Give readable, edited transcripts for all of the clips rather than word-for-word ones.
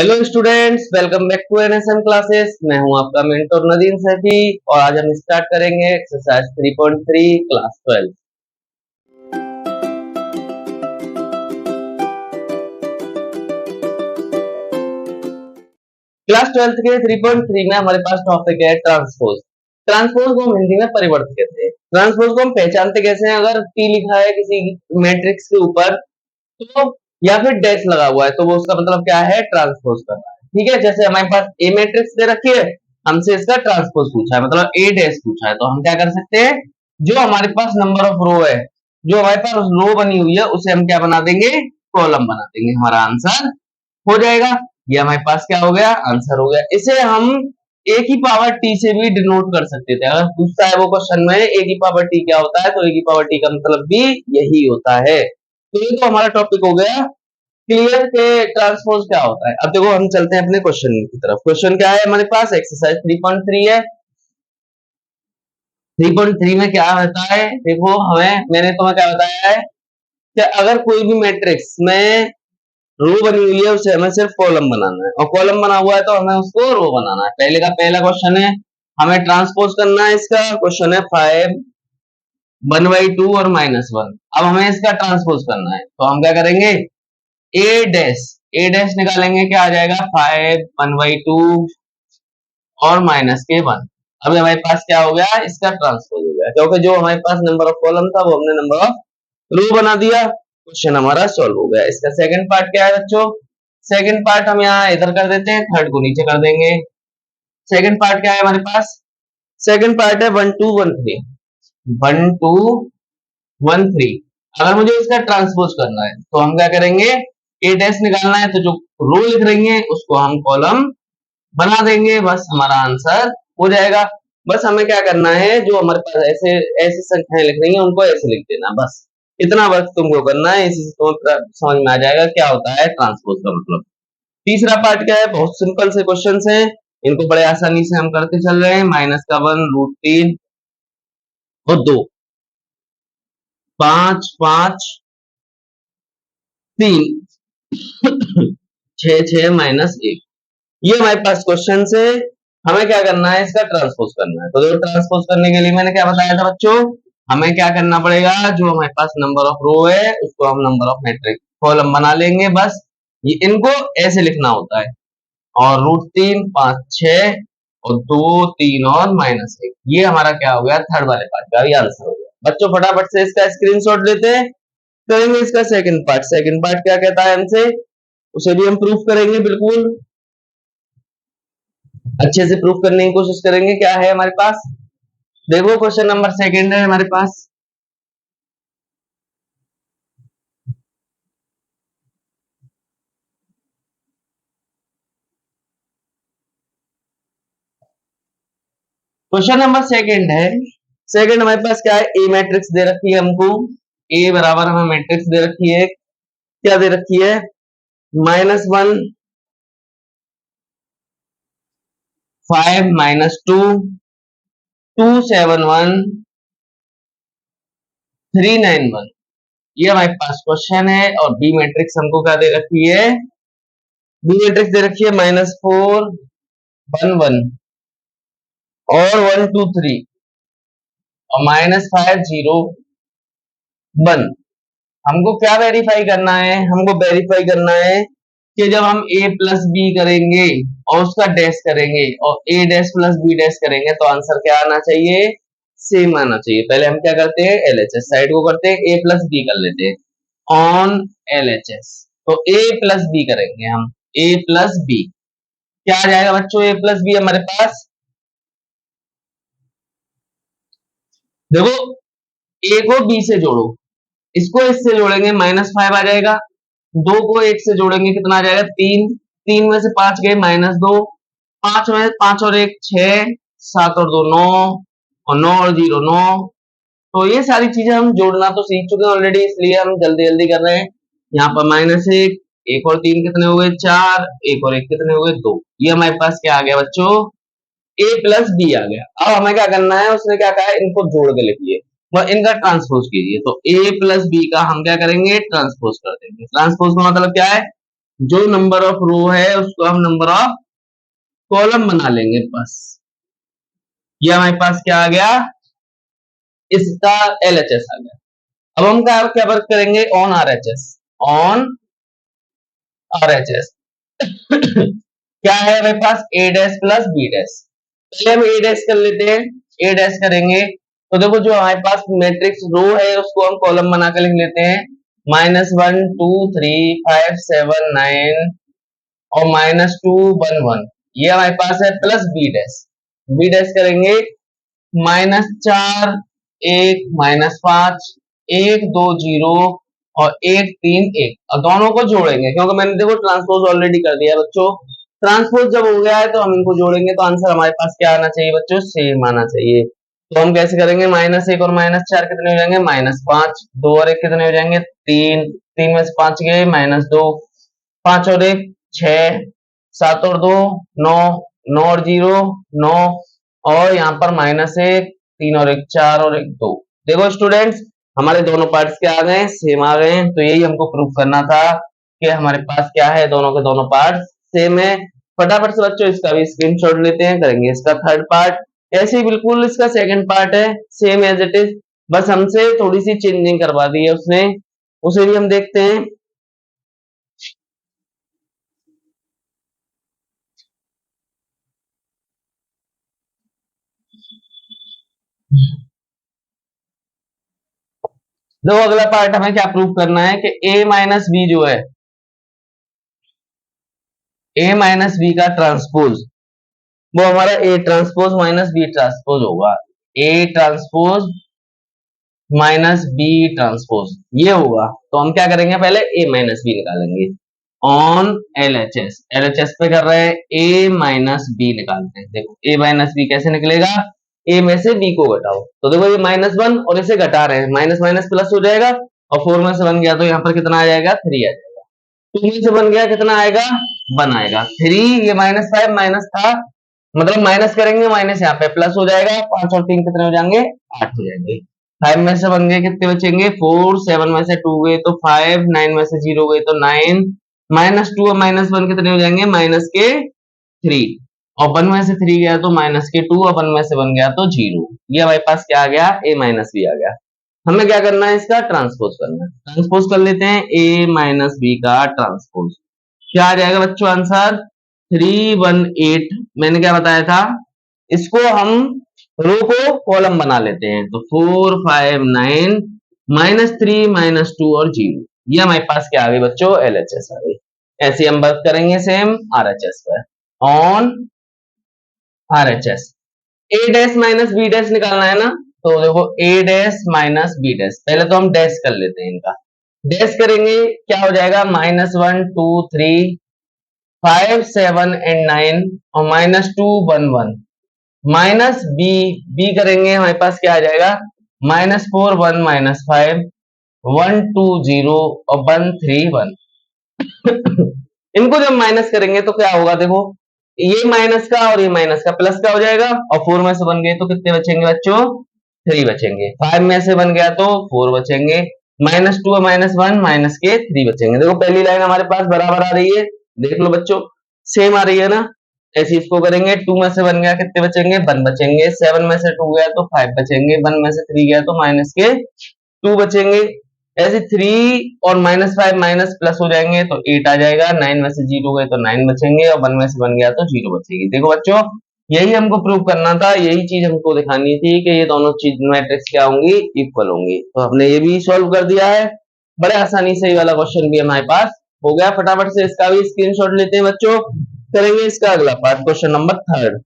Hello students, welcome back to NSM classes. मैं हूं आपका मेंटर नदीम सैफी और आज हम स्टार्ट करेंगे एक्सरसाइज 3.3 क्लास 12। क्लास 12 के 3.3 में हमारे पास टॉपिक है ट्रांसपोज। ट्रांसपोज को हम हिंदी में परिवर्त कहते हैं। ट्रांसपोज को हम पहचानते कैसे हैं? अगर टी लिखा है किसी मैट्रिक्स के ऊपर तो या फिर डैश लगा हुआ है तो वो उसका मतलब क्या है? ट्रांसपोज करना है। ठीक है, जैसे हमारे पास ए मैट्रिक्स दे रखी है, हमसे इसका ट्रांसपोज पूछा है, मतलब ए डैश पूछा है, तो हम क्या कर सकते हैं? जो हमारे पास नंबर ऑफ रो है, जो हमारे पास रो बनी हुई है, उसे हम क्या बना देंगे? कॉलम बना देंगे। हमारा आंसर हो जाएगा। ये हमारे पास क्या हो गया? आंसर हो गया। इसे हम ए की पावर टी से भी डिनोट कर सकते थे। अगर पूछता है वो क्वेश्चन में ए की पावर टी क्या होता है, तो ए की पावर टी का मतलब भी यही होता है। तो ये तो हमारा टॉपिक हो गया क्लियर के ट्रांसपोज क्या होता है। अब देखो हम चलते हैं अपने क्वेश्चन की तरफ। क्वेश्चन क्या है हमारे पास? एक्सरसाइज 3.3 है। 3.3 में क्या रहता है? देखो मैंने तुम्हें क्या बताया है कि अगर कोई भी मैट्रिक्स में रो बनी हुई है उसे हमें सिर्फ कॉलम बनाना है, और कॉलम बना हुआ है तो हमें उसको रो बनाना है। पहला क्वेश्चन है, हमें ट्रांसपोज करना है। इसका क्वेश्चन है 5 1/2 और -1। अब हमें इसका ट्रांसपोज करना है तो हम क्या करेंगे? ए डैश निकालेंगे, क्या आ जाएगा? 5 1/2 और -1। अब हमारे पास क्या हो गया? इसका ट्रांसपोज हो गया, क्योंकि जो हमारे पास नंबर ऑफ कॉलम था वो हमने नंबर ऑफ रो बना दिया। क्वेश्चन हमारा सॉल्व हो गया। इसका सेकंड पार्ट क्या है बच्चों? सेकंड पार्ट हम यहाँ इधर कर देते हैं, थर्ड को नीचे कर देंगे। सेकंड पार्ट क्या है हमारे पास? सेकंड पार्ट है 1 2 1 3। 1 2 1 3। अगर मुझे इसका ट्रांसपोज करना है तो हम क्या करेंगे? ए डैश निकालना है तो जो रो लिख रही है उसको हम कॉलम बना देंगे, बस हमारा आंसर हो जाएगा। बस हमें क्या करना है? जो हमारे पास ऐसे ऐसी संख्याएं लिख रही हैं उनको ऐसे लिख देना, बस इतना वर्क तुमको करना है। इसी से तुम्हें समझ में आ जाएगा क्या होता है ट्रांसपोज का मतलब। तीसरा पार्ट क्या है? बहुत सिंपल से क्वेश्चन हैं, इनको बड़े आसानी से हम करते चल रहे हैं। -1 √3 और 2 5 5 3 6 6 -1। ये हमारे पास क्वेश्चन से हमें क्या करना है? इसका ट्रांसपोज करना है। तो देखो ट्रांसपोज करने के लिए मैंने क्या बताया था बच्चों? हमें क्या करना पड़ेगा? जो हमारे पास नंबर ऑफ रो है उसको हम नंबर ऑफ मैट्रिक्स कॉलम बना लेंगे, बस ये इनको ऐसे लिखना होता है। और √3 5 6 और 2 3 और -1, ये हमारा क्या हो गया? थर्ड वाले पार्ट का भी आंसर हो गया। बच्चों फटाफट से इसका स्क्रीनशॉट लेते हैं, करेंगे इसका सेकंड पार्ट। सेकंड पार्ट क्या कहता है हमसे, उसे भी हम प्रूफ करेंगे, बिल्कुल अच्छे से प्रूफ करने की कोशिश करेंगे। क्या है हमारे पास? देखो क्वेश्चन नंबर सेकंड है हमारे पास। क्वेश्चन नंबर सेकंड है। सेकंड हमारे पास क्या है? ए मैट्रिक्स दे रखी है हमको। ए बराबर हमें मैट्रिक्स दे रखी है, क्या दे रखी है? -1 5 -2 2 7 1 3 9 1। ये हमारे पास क्वेश्चन है। और बी मैट्रिक्स हमको क्या दे रखी है? बी मैट्रिक्स दे रखी है -4 1 1 और 1 2 3 और -5 0 1। हमको क्या वेरीफाई करना है? हमको वेरीफाई करना है कि जब हम a प्लस बी करेंगे और उसका डैश करेंगे और a dash plus B dash करेंगे तो आंसर क्या आना चाहिए? सेम आना चाहिए। पहले हम क्या करते हैं? LHS साइड को करते हैं, a प्लस बी कर लेते हैं ऑन LHS। तो a प्लस बी करेंगे हम, a प्लस बी क्या आ जाएगा बच्चों? a प्लस बी हमारे पास, देखो a को b से जोड़ो, इसको इससे जोड़ेंगे -5 आ जाएगा। 2 को 1 से जोड़ेंगे कितना आ जाएगा? 3। 3 में से 5 गए -2। 5 में 5 और 1 6, 7 और 2 9 और 9 और 0 9। तो ये सारी चीजें हम जोड़ना तो सीख चुके हैं ऑलरेडी, इसलिए हम जल्दी जल्दी कर रहे हैं। यहाँ पर -1 1 और 3 कितने हो गए? 4। 1 और 1 कितने हो गए? 2। ये हमारे पास क्या आ गया बच्चों? a प्लस बी आ गया। अब हमें क्या करना है? उसने क्या कहा है? इनको जोड़ के लिखिए, इनका ट्रांसपोज कीजिए। तो a प्लस बी का हम क्या करेंगे? ट्रांसपोज कर देंगे। ट्रांसपोज का मतलब क्या है? जो नंबर ऑफ रो है उसको हम नंबर ऑफ कॉलम बना लेंगे बस। ये हमारे पास क्या आ गया, इसका एलएचएस आ गया। अब हम क्या क्या वर्क करेंगे, ऑन आरएचएस, ऑन आरएचएस। क्या है हमारे पास, ए डैश प्लस बी डैश। पहले हम ए डैश कर लेते हैं, ए डैश करेंगे तो देखो जो हमारे पास मैट्रिक्स रो है उसको हम कॉलम बना के लिख लेते हैं, -1 2 3 5 7 9 और -2 1 1। ये हमारे पास है plus B dash, B dash करेंगे -4 1 -5 1 2 0 और 1 3 1, और दोनों को जोड़ेंगे क्योंकि मैंने देखो ट्रांसपोज ऑलरेडी कर दिया है बच्चों। ट्रांसपोज जब हो गया है तो हम इनको जोड़ेंगे तो आंसर हमारे पास क्या आना चाहिए बच्चों, सेम आना चाहिए। तो हम कैसे करेंगे, -1 और -4 कितने हो जाएंगे, -5, 2 और 1 कितने हो जाएंगे, 3, 3 में से 5 गए -2, 5 और 1 6, 7 और 2 9, 9 और 0 9, और यहाँ पर -1, 3 और 1 4 और 1 2। देखो स्टूडेंट्स हमारे दोनों पार्ट्स क्या आ गए, सेम आ गए। तो यही हमको प्रूव करना था कि हमारे पास क्या है, दोनों के दोनों पार्ट्स सेम है। फटाफट से बच्चों इसका भी स्क्रीनशॉट लेते हैं, करेंगे इसका थर्ड पार्ट। ऐसे ही बिल्कुल इसका सेकंड पार्ट है, सेम एज इट इज, बस हमसे थोड़ी सी चेंजिंग करवा दी है उसने, उसे भी हम देखते हैं। देखो अगला पार्ट हमें क्या प्रूव करना है कि a माइनस बी जो है, a माइनस बी का ट्रांसपोज वो हमारा a transpose minus B transpose होगा, a transpose minus B transpose ये होगा। तो हम क्या करेंगे, पहले a माइनस बी निकालेंगे ऑन LHS, LHS पे कर रहे हैं, a माइनस बी निकालते हैं। देखो a माइनस बी कैसे निकलेगा, a में से b को घटाओ, तो देखो ये -1 और इसे घटा रहे हैं, माइनस माइनस प्लस हो जाएगा, और 4 में से 1 गया तो यहाँ पर कितना आ जाएगा, 3 आ जाएगा। 2 में से 1 गया कितना आएगा, 1 आएगा। 3 ये -5 माइनस था, मतलब माइनस करेंगे माइनस यहाँ पे प्लस हो जाएगा, 5 और 3 कितने हो जाएंगे, 8 हो जाएंगे। 5 में से 1 गए कितने बचेंगे, 4, 7 में से 2 गए तो 5, 9 में से 0 गए तो 9, -2 और -1 कितने हो जाएंगे, माइनस के 3, और 1 में से 3 गया तो माइनस के 2, और 1 में से 1 गया तो 0। ये हमारे पास क्या आ गया, a माइनस बी आ गया। हमें क्या करना है, इसका ट्रांसपोज करना है। ट्रांसपोज कर लेते हैं, a माइनस बी का ट्रांसपोज क्या आ जाएगा बच्चों, आंसर 318। मैंने क्या बताया था, इसको हम रो को कॉलम बना लेते हैं, तो 4 5 9 -3 -2 और 0। ये हमारे पास क्या आ गई बच्चों, LHS आ गई। ऐसे हम वर्क करेंगे सेम RHS पर, on RHS। a dash minus B dash निकालना है ना, तो देखो a dash minus B dash, पहले तो हम डैश कर लेते हैं इनका, डैश करेंगे क्या हो जाएगा, -1 2 3 5 7 एंड 9 और -2 1 1, माइनस बी, बी करेंगे हमारे पास क्या आ जाएगा, -4 1 -5 1 2 0 और 1 3 1। इनको जब माइनस करेंगे तो क्या होगा, देखो ये माइनस का और ये माइनस का प्लस का हो जाएगा, और 4 में से 1 गए तो कितने बचेंगे बच्चों, 3 बचेंगे। 5 में से 1 गया तो 4 बचेंगे, -2 और -1 माइनस के 3 बचेंगे। देखो पहली लाइन हमारे पास बराबर आ रही है, देख लो बच्चों सेम आ रही है ना। ऐसे इसको करेंगे, 2 में से 1 गया कितने बचेंगे, 1 बचेंगे, 7 में से 2 गया तो 5 बचेंगे, 1 में से 3 गया तो माइनस के 2 बचेंगे। ऐसे 3 और -5 माइनस प्लस हो जाएंगे तो 8 आ जाएगा, 9 में से 0 गए तो 9 बचेंगे, और 1 में से 1 गया तो 0 बचेगी। देखो बच्चों यही हमको प्रूव करना था, यही चीज हमको दिखानी थी कि ये दोनों चीज मैट्रिक्स क्या होंगी, इक्वल होंगी। तो हमने ये भी सॉल्व कर दिया है, बड़े आसानी से ये वाला क्वेश्चन भी हमारे पास हो गया। फटाफट से इसका भी स्क्रीनशॉट लेते हैं बच्चों, करेंगे इसका अगला part, question number 3।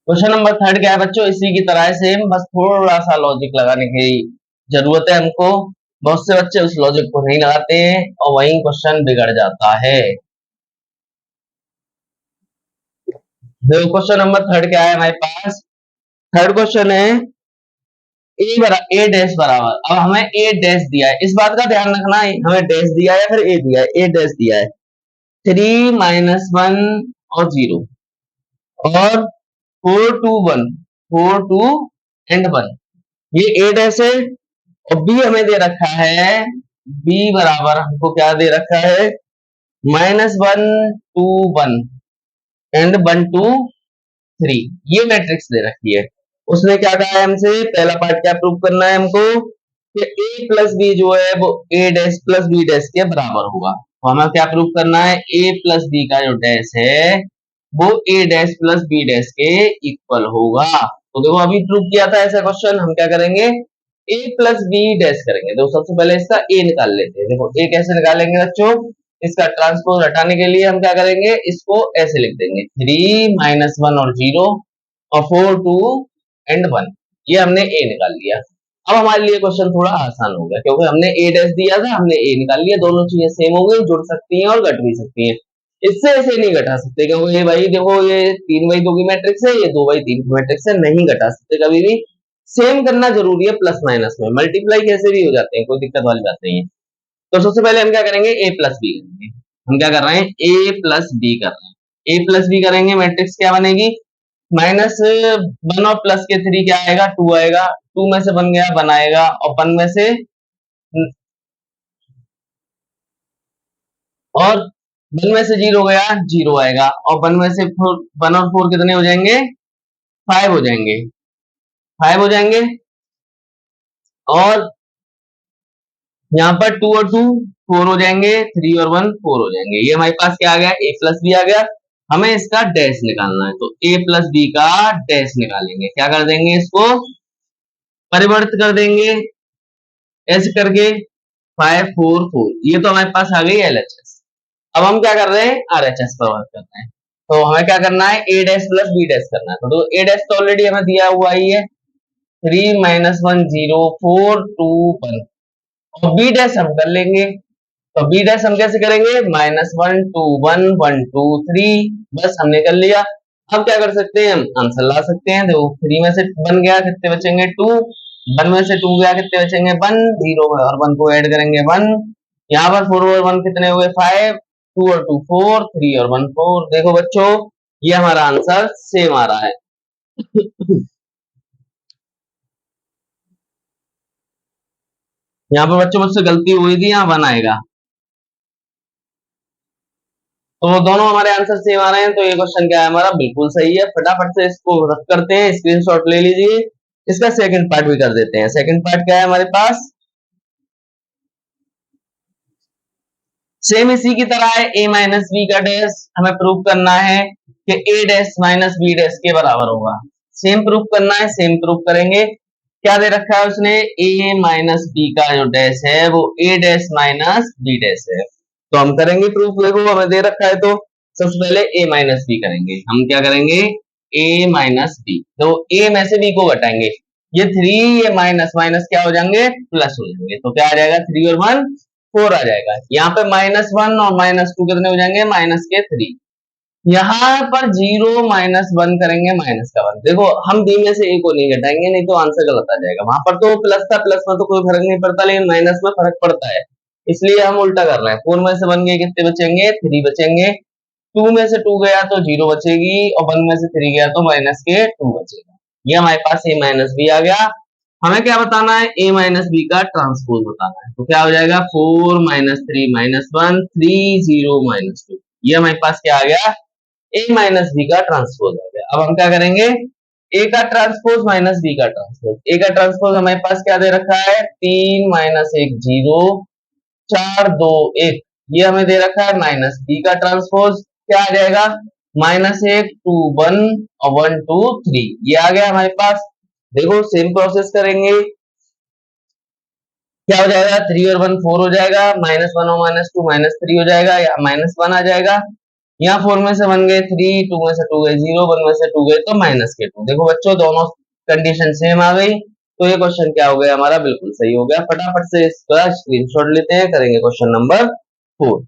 Question number 3 क्या है बच्चों, इसी की तरह सेम, बस थोड़ा सा लॉजिक लगाने की जरूरत है हमको। बहुत से बच्चे उस लॉजिक को नहीं लगाते हैं और वही क्वेश्चन बिगड़ जाता है। देखो क्वेश्चन नंबर 3 क्या है हमारे पास, थर्ड क्वेश्चन है ए डैश बराबर, अब हमें ए डैश दिया है, इस बात का ध्यान रखना है हमें डैश दिया है या फिर ए दिया है, ए डैश दिया है, 3 -1 और 0 और 4 2 1, 4 2 एंड 1, ये 8 ऐसे। और बी हमें दे रखा है, बी बराबर हमको क्या दे रखा है, -1 2 1 एंड 1 2 3, ये मैट्रिक्स दे रखी है। उसने क्या कहा है हमसे, पहला पार्ट क्या प्रूव करना है हमको कि a प्लस बी जो है वो a dash plus B dash के बराबर होगा। तो हमें क्या प्रूव करना है, a प्लस बी का जो डैश है वो a dash plus B dash के इक्वल होगा। तो देखो अभी प्रूव किया था ऐसा क्वेश्चन, हम क्या करेंगे, a प्लस बी डैश करेंगे। तो सबसे पहले इसका a निकाल लेते हैं। देखो a कैसे निकालेंगे बच्चों, इसका ट्रांसपोज हटाने के लिए हम क्या करेंगे, इसको ऐसे लिख देंगे, 3 -1 और 0 और 4 2 एंड 1, ये हमने a निकाल लिया। अब हमारे लिए क्वेश्चन थोड़ा आसान हो गया क्योंकि हमने a डैश दिया था, हमने a निकाल लिया। दोनों चीजें सेम हो गई, जुड़ सकती हैं और घट भी सकती हैं। इससे ऐसे नहीं घटा सकते क्योंकि ये भाई देखो ये 3x2 की मैट्रिक्स है, ये 2x3 की मैट्रिक्स है, नहीं घटा सकते कभी भी। सेम करना जरूरी है प्लस माइनस में, मल्टीप्लाई कैसे भी हो जाते हैं, कोई दिक्कत वाली बात नहीं है। तो सबसे पहले हम क्या करेंगे, a प्लस बी करेंगे। हम क्या कर रहे हैं, a प्लस बी कर रहे हैं। a प्लस बी करेंगे, मैट्रिक्स क्या बनेगी, -1 और प्लस के 3 क्या आएगा, 2 आएगा। 2 में से बन गया 1 आएगा और 1 में से और 1 में से 0 गया 0 आएगा और 1 में से 1 और 4 कितने हो जाएंगे, 5 हो जाएंगे, 5 हो जाएंगे। और यहाँ पर 2 और 2 4 हो जाएंगे, 3 और 1 4 हो जाएंगे। ये हमारे पास क्या आ गया, a प्लस बी आ गया। हमें इसका डैश निकालना है, तो a प्लस बी का डैश निकालेंगे। क्या कर देंगे, इसको परिवर्तित कर देंगे ऐसे करके, 5 4 4, ये तो हमारे पास आ गई LHS। अब हम क्या कर रहे हैं, RHS पर वर्क कर रहे हैं। तो हमें क्या करना है, a dash plus B dash करना है। तो a डैश तो ऑलरेडी हमें दिया हुआ ही है, 3 -1 0 4 2 1, और बी डैश हम कर लेंगे। तो बी डैश हम कैसे करेंगे, -1 2 1 1 2 3, बस हमने कर लिया। अब क्या कर सकते हैं, हम आंसर ला सकते हैं। देखो 3 में से 1 गया, कितने बचेंगे 2, 1 में से 2 गया, कितने बचेंगे 1, 0 में और 1 को ऐड करेंगे 1, यहाँ पर 4 और 1 कितने हो गए 5, 2 और 2 4, 3 और 1 4। देखो बच्चों ये हमारा आंसर सेम आ रहा है। यहाँ पर बच्चों मुझसे गलती हुई थी, यहाँ 1 आएगा। तो दोनों हमारे आंसर सेम आ रहे हैं, तो ये क्वेश्चन क्या है हमारा, बिल्कुल सही है। फटाफट से इसको रख करते हैं, स्क्रीनशॉट ले लीजिए। इसका सेकंड पार्ट भी कर देते हैं। सेकंड पार्ट क्या है हमारे पास, सेम इसी की तरह है, a माइनस बी का डैश हमें प्रूव करना है कि a dash minus B dash के बराबर होगा। सेम प्रूव करना है, सेम प्रूव करेंगे। क्या दे रखा है उसने, a माइनस बी का जो डैश है वो a dash minus B dash है। तो हम करेंगे प्रूफ, देखो हमें दे रखा है तो सबसे पहले a माइनस बी करेंगे। हम क्या करेंगे, a माइनस बी, तो a में से b को घटाएंगे, ये 3 ये माइनस माइनस क्या हो जाएंगे, प्लस हो जाएंगे। तो क्या आ जाएगा, 3 और 1 4 आ जाएगा। यहाँ पे -1 और -2 कितने हो जाएंगे, माइनस के 3। यहाँ पर 0 -1 करेंगे, माइनस का 1। देखो हम बी में से ए को नहीं घटाएंगे, नहीं तो आंसर गलत आ जाएगा। वहां पर तो प्लस था, प्लस में तो कोई फर्क नहीं पड़ता, लेकिन माइनस में फर्क पड़ता है, इसलिए हम उल्टा कर रहे हैं। 4 में से 1 गए, कितने बचेंगे 3 बचेंगे। 2 में से 2 गया तो 0 बचेगी और 1 में से 3 गया तो माइनस के 2 बचेगा। ये हमारे पास a माइनस बी आ गया। हमें क्या बताना है, a माइनस बी का ट्रांसपोज बताना है। तो क्या हो जाएगा, 4 -3 -1 3 0 -2, ये हमारे पास क्या आ गया, a माइनस बी का ट्रांसपोज आ गया। अब हम क्या करेंगे, a का ट्रांसपोज माइनस b का ट्रांसपोज। a का ट्रांसपोज हमारे पास क्या दे रखा है, 3 -1 0 4 2 1, ये हमें दे रखा है। माइनस b का ट्रांसपोज क्या आ जाएगा, -1 2 1 और 1 2 3, ये आ गया हमारे पास। देखो सेम प्रोसेस करेंगे, क्या हो जाएगा, 3 और 1 4 हो जाएगा, -1 और -2 -3 हो जाएगा, या -1 आ जाएगा। यहाँ 4 में से 1 गए 3, 2 में से 2 गए 0, 1 में से 2 गए तो माइनस के 2। देखो बच्चों दोनों कंडीशन सेम आ गई, तो ये क्वेश्चन क्या हो गया हमारा, बिल्कुल सही हो गया। फटाफट से इसका स्क्रीनशॉट लेते हैं, करेंगे क्वेश्चन नंबर 4।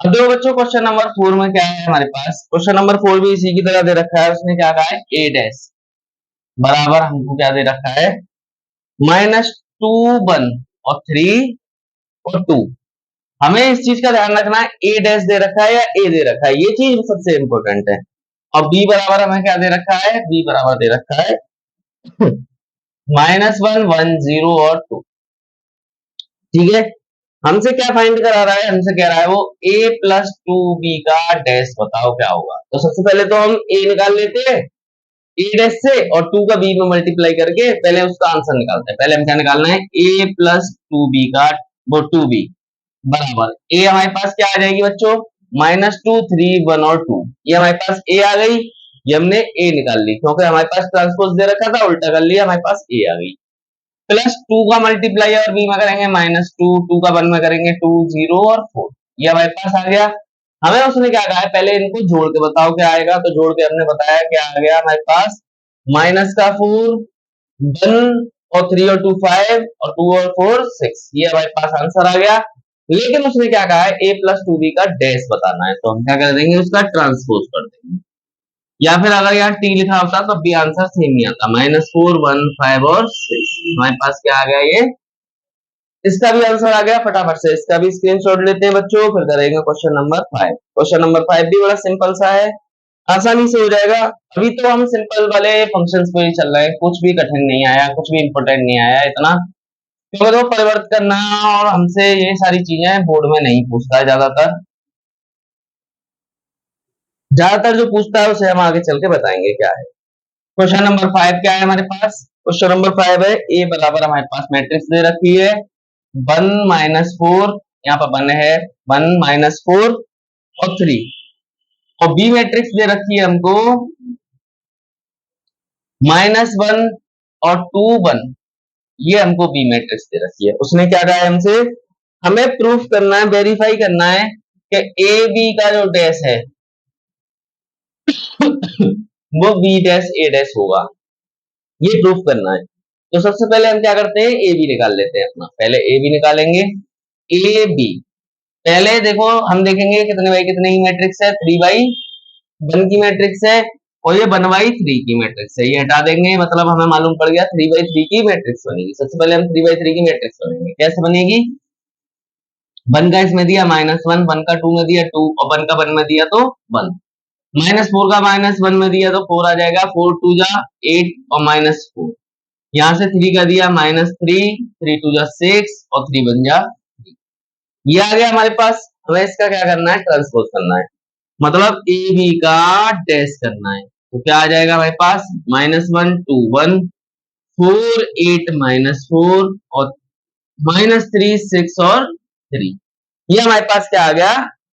अब देखो बच्चों क्वेश्चन नंबर 4 में क्या है हमारे पास। क्वेश्चन नंबर 4 भी इसी की तरह दे रखा है। उसने क्या कहा है, ए डैश बराबर हमको क्या दे रखा है, -2 1 और 3 और 2। हमें इस चीज का ध्यान रखना है, ए डैश दे रखा है या ए दे रखा है, ये चीज सबसे इंपॉर्टेंट है। और बी बराबर हमें क्या दे रखा है, बी बराबर दे रखा है -1 1 0 और 2। ठीक है, हमसे क्या फाइंड करा रहा है, हमसे कह रहा है वो a प्लस 2b का डैश बताओ क्या होगा। तो सबसे पहले तो हम a निकाल लेते हैं a डैश से, और 2 का b में मल्टीप्लाई करके पहले उसका आंसर निकालते हैं। पहले हम क्या निकालना है, a प्लस 2b का वो 2b बराबर a हमारे पास क्या आ जाएगी बच्चों, -2 3 1 और 2। ये हमारे पास a आ गई, ये हमने a निकाल ली क्योंकि हमारे पास ट्रांसपोज दे रखा था, उल्टा कर लिया, हमारे पास a आ गई। प्लस 2 का मल्टीप्लाई और बी में करेंगे -2, 2 का 1 में करेंगे 2 0 और 4। ये हमारे पास आ गया। हमें उसने क्या कहा है, पहले इनको जोड़ के बताओ क्या आएगा। तो जोड़ के हमने बताया क्या आ गया हमारे पास, -4 1 और 3 और 2 5 और 2 और 4 6। ये हमारे पास आंसर आ गया। लेकिन उसने क्या कहा है, a प्लस 2b का डैश बताना है। तो हम क्या कर देंगे, उसका ट्रांसपोज कर देंगे। या फिर अगर यहाँ टी लिखा होता तब भी आंसर सेम ही आता, -4 1 5 और 6। हमारे पास क्या आ गया, ये इसका भी आंसर आ गया। फटाफट से इसका भी स्क्रीनशॉट लेते हैं बच्चों, फिर करेंगे क्वेश्चन नंबर 5। क्वेश्चन नंबर 5 भी बड़ा सिंपल सा है, आसानी से हो जाएगा। अभी तो हम सिंपल वाले फंक्शंस पे ही चल रहे हैं, कुछ भी कठिन नहीं आया, कुछ भी इंपॉर्टेंट नहीं आया इतना, क्योंकि तो परिवर्तन करना और हमसे ये सारी चीजें बोर्ड में नहीं पूछता है ज्यादातर। ज्यादातर जो पूछता है उसे हम आगे चल के बताएंगे क्या है। क्वेश्चन नंबर 5 क्या है हमारे पास, क्वेश्चन नंबर 5 है ए बराबर हमारे पास मैट्रिक्स दे रखी है 1 -4, यहाँ पर 1 है 1 -4 और 3, और बी मैट्रिक्स दे रखी है हमको -1 और 2 1। ये हमको बी मैट्रिक्स दे रखी है। उसने क्या कहा है हमसे, हमें प्रूफ करना है, वेरीफाई करना है कि ए बी का जो डैश है वो बी डैश ए डैश होगा, ये प्रूफ करना है। तो सबसे पहले हम क्या करते हैं, ए बी निकाल लेते हैं अपना। पहले ए बी निकालेंगे, ए बी पहले देखो हम देखेंगे कितने बाई कितने की मैट्रिक्स है, 3/1 की मैट्रिक्स है, और ये 1/3 की मैट्रिक्स है। ये हटा देंगे, मतलब हमें मालूम पड़ गया 3/3 की मैट्रिक्स बनेगी। सबसे पहले हम 3/3 की मैट्रिक्स बनेंगे। कैसे बनेगी, 1 का इसमें दिया -1, 1 का 2 में दिया 2, और 1 का 1 में दिया तो 1, -4 का -1 में दिया तो 4 आ जाएगा, 4 2 जा 8 और -4। यहाँ से 3 का दिया -3, 3 2 जा 6 और 3 1 जा 3। ये आ गया हमारे पास। हमें इसका क्या करना है, ट्रांसपोज करना है, मतलब ए बी का डैश करना है। तो क्या आ जाएगा हमारे पास, -1 2 1 4 8 -4 और -3 6 और 3। ये हमारे पास क्या आ गया,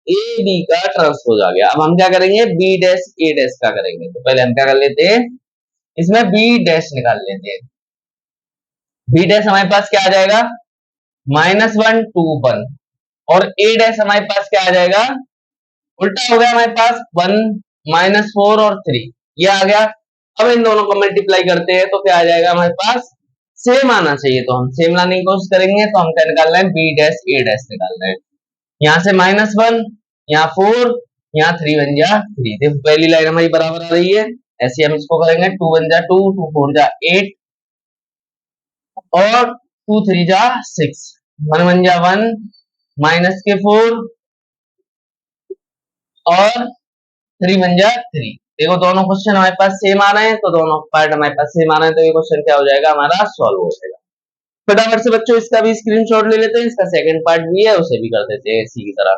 ए बी का ट्रांसपोज आ गया। अब हम क्या करेंगे, बी डैश ए डैश का करेंगे। तो पहले हम क्या कर लेते हैं, इसमें बी डैश निकाल लेते हैं। बी डैश हमारे पास क्या आ जाएगा, -1 2 1, और ए डैश हमारे पास क्या आ जाएगा, उल्टा हो गया हमारे पास, 1 -4 और 3। ये आ गया। अब इन दोनों को मल्टीप्लाई करते हैं तो क्या आ जाएगा हमारे पास, सेम आना चाहिए। तो हम सेम लाने की कोशिश करेंगे। तो हम क्या निकालना है, बी डैश ए डैश निकालना है। यहाँ से -1, यहाँ 4, यहाँ 3 1 जा 3। देखो पहली लाइन हमारी बराबर आ रही है, ऐसे हम इसको करेंगे, 2 1 जा 2, 2 4 जा 8 और 2 3 जा 6, 1 1 जा 1 माइनस के 4 और 3 1 जा 3। देखो दोनों क्वेश्चन हमारे पास सेम आ रहे हैं, तो दोनों पार्ट हमारे पास सेम आ रहे हैं, तो ये क्वेश्चन क्या हो जाएगा हमारा, सॉल्व हो जाएगा। फटाफट से बच्चों इसका भी स्क्रीनशॉट ले लेते हैं। इसका सेकंड पार्ट भी है, उसे भी कर देते हैं इसी की तरह।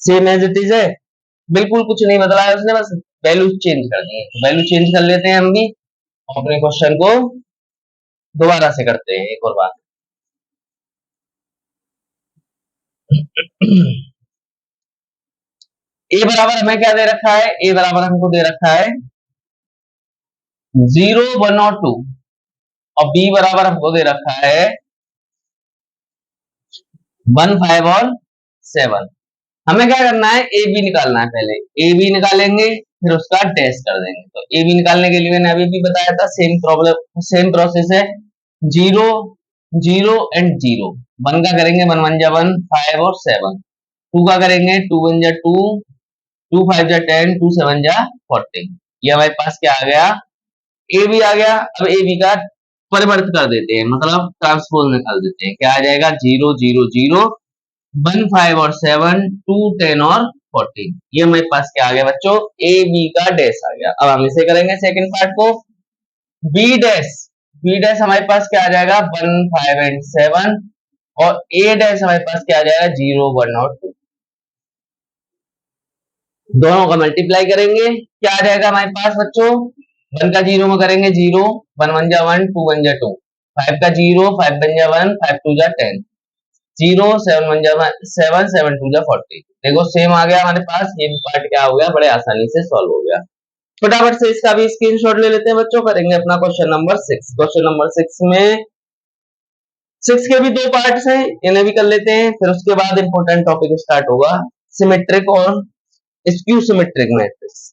सेम एज इट इज है, बिल्कुल कुछ नहीं बदला है उसने, बस वैल्यू चेंज कर दी है। तो वैल्यू चेंज कर लेते हैं हम भी, और अपने क्वेश्चन को दोबारा से करते हैं एक और बार। ए बराबर हमें क्या दे रखा है, ए बराबर हमको दे रखा है 0 1 और 2, और बी बराबर हमको दे रखा है 1 5 और 7। हमें क्या करना है, ए बी निकालना है। पहले ए बी निकालेंगे, फिर उसका डैश कर देंगे। तो ए बी निकालने के लिए मैंने अभी भी बताया था, सेम प्रॉब्लम सेम प्रोसेस है, 0 0 एंड 0। 1 का करेंगे 1 1 जा 1 5 और 7, टू का करेंगे, 2 1 जा 2, 2 5 जा 10, 2 7 जा 40। ये हमारे पास क्या आ गया, ए बी आ गया। अब ए बी का परिवर्तित कर देते हैं, मतलब ट्रांसपोज निकाल देते हैं। क्या आ जाएगा, 0 0 0, 1 5 और 7, 2 10 और 14। ये हमारे पास क्या आ गया बच्चों, ए बी का डैश आ गया। अब हम इसे करेंगे सेकंड पार्ट को, बी डैश। बी डैश हमारे पास क्या आ जाएगा, 1 5 एंड 7, और ए डैश हमारे पास क्या आ जाएगा, 0 1 और 2। दोनों का मल्टीप्लाई करेंगे, क्या आ जाएगा हमारे पास बच्चों, 1 का 0 में करेंगे 0, 1 1 जा 1, 2 1 जा 2, 5 का 0, 5 1 जा 1, 5 2 जा 10, 0 7 1 जा 7, 7 2 जा 40। देखो सेम आ गया हमारे पास, ये भी पार्ट क्या हो गया, बड़े आसानी से सॉल्व हो गया। फटाफट से इसका भी स्क्रीनशॉट ले लेते हैं बच्चों। करेंगे अपना क्वेश्चन नंबर 6। क्वेश्चन नंबर 6 में 6 के भी 2 पार्ट्स हैं, इन्हें भी कर लेते हैं, फिर उसके बाद इंपॉर्टेंट टॉपिक स्टार्ट होगा, सिमेट्रिक और skew symmetric matrix.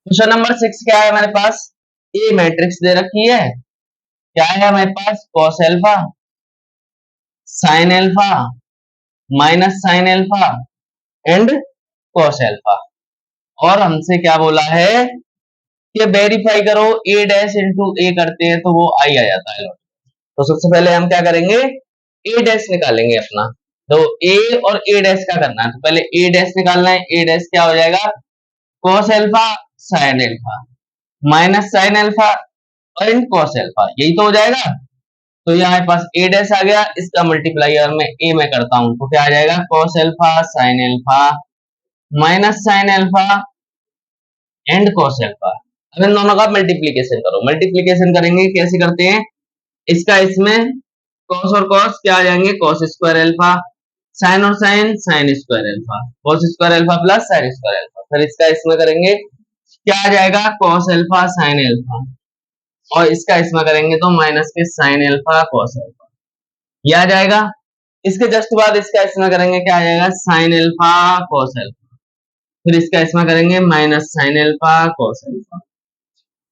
Question number 6 क्या है हमारे पास, ए मैट्रिक्स दे रखी है। क्या है हमारे पास, cos alpha, sine alpha, minus sine alpha and cos alpha. और हमसे क्या बोला है कि वेरीफाई करो, ए डैश इंटू ए करते हैं तो वो आई आ जाता है। तो सबसे पहले हम क्या करेंगे, ए डैश निकालेंगे अपना। तो ए और ए डैश का करना है, तो पहले ए डैश निकालना है। ए डैश क्या हो जाएगा, cos alpha sine alpha minus sine alpha and cos alpha, यही तो हो जाएगा। तो यहाँ हमारे पास ए डैश आ गया, इसका मल्टीप्लाई अगर मैं ए में करता हूं तो क्या आ जाएगा, cos alpha sine alpha minus sine alpha and cos alpha. अब इन दोनों का मल्टीप्लीकेशन करो। मल्टीप्लीकेशन करेंगे, कैसे करते हैं, इसका इसमें कॉस और कॉस क्या आ जाएंगे, कॉस स्क्वायर एल्फा, साइन और sine sine square alpha, cos square alpha plus sine square alpha. फिर इसका इसमें करेंगे, क्या आ जाएगा, कॉस एल्फा साइन एल्फा, और इसका इसमें करेंगे तो माइनस के साइन एल्फा कॉस एल्फा, ये आ जाएगा। इसके जस्ट बाद इसका इसमें करेंगे, क्या आ जाएगा, साइन एल्फा कॉस एल्फा, फिर इसका इसमें करेंगे minus sine alpha cos alpha,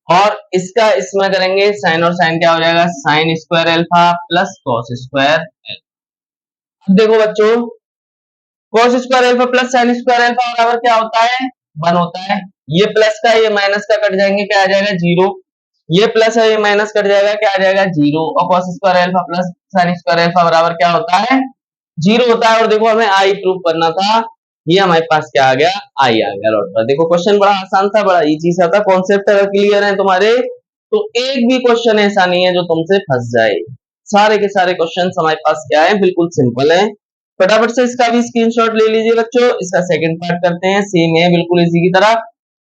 और इसका इसमें करेंगे साइन और साइन, क्या हो जाएगा, sign square alpha plus cos square alpha. अब देखो बच्चों, cos square alpha plus sine square alpha बराबर क्या होता है, 1 होता है। ये प्लस का ये माइनस का कट जाएंगे, क्या आ जाएगा, 0। ये प्लस है ये माइनस कट जाएगा, क्या आ जाएगा, 0। और cos square alpha plus sine square alpha बराबर क्या होता है, 0 होता है। और देखो हमें आई प्रूव करना था, ये हमारे पास क्या आ गया, आई आ गया लौट पर। देखो क्वेश्चन बड़ा आसान था, बड़ा इजी सा था। कॉन्सेप्ट अगर क्लियर है तुम्हारे तो एक भी क्वेश्चन ऐसा नहीं है जो तुमसे फंस जाए। सारे के सारे क्वेश्चन हमारे पास क्या है, बिल्कुल सिंपल है। फटाफट से इसका भी स्क्रीनशॉट ले लीजिए बच्चों। इसका सेकंड पार्ट करते हैं, सेम है बिल्कुल इसी की तरह।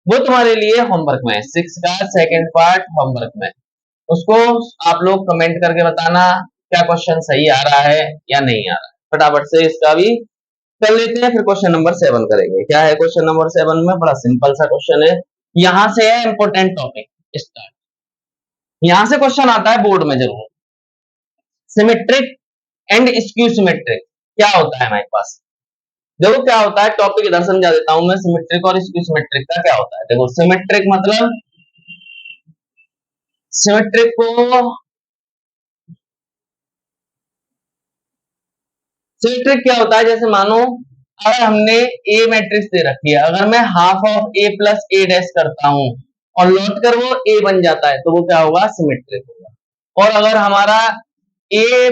वो तुम्हारे लिए होमवर्क में है, 6 का सेकंड पार्ट होमवर्क में। उसको आप लोग कमेंट करके बताना क्या क्वेश्चन सही आ रहा है या नहीं आ रहा है। फटाफट से इसका भी कर लेते हैं, फिर क्वेश्चन नंबर 7 करेंगे। क्या है क्वेश्चन नंबर 7 में, बड़ा सिंपल सा क्वेश्चन है। यहां से है इंपॉर्टेंट टॉपिक स्टार्ट। यहां से क्वेश्चन आता है बोर्ड में जरूर, सिमेट्रिक एंड स्क्यू सिमेट्रिक क्या होता है हमारे पास। देखो क्या होता है, टॉपिक इधर समझा देता हूं मैं, सिमेट्रिक और स्क्यू सिमेट्रिक का क्या होता है। देखो सिमेट्रिक मतलब, सिमेट्रिक को, सिमेट्रिक क्या होता है, जैसे मानो अगर हमने ए मैट्रिक्स दे रखी है, अगर मैं half of A plus A dash करता हूं और लौट कर वो ए बन जाता है तो वो क्या होगा, सिमेट्रिक होगा। और अगर हमारा ए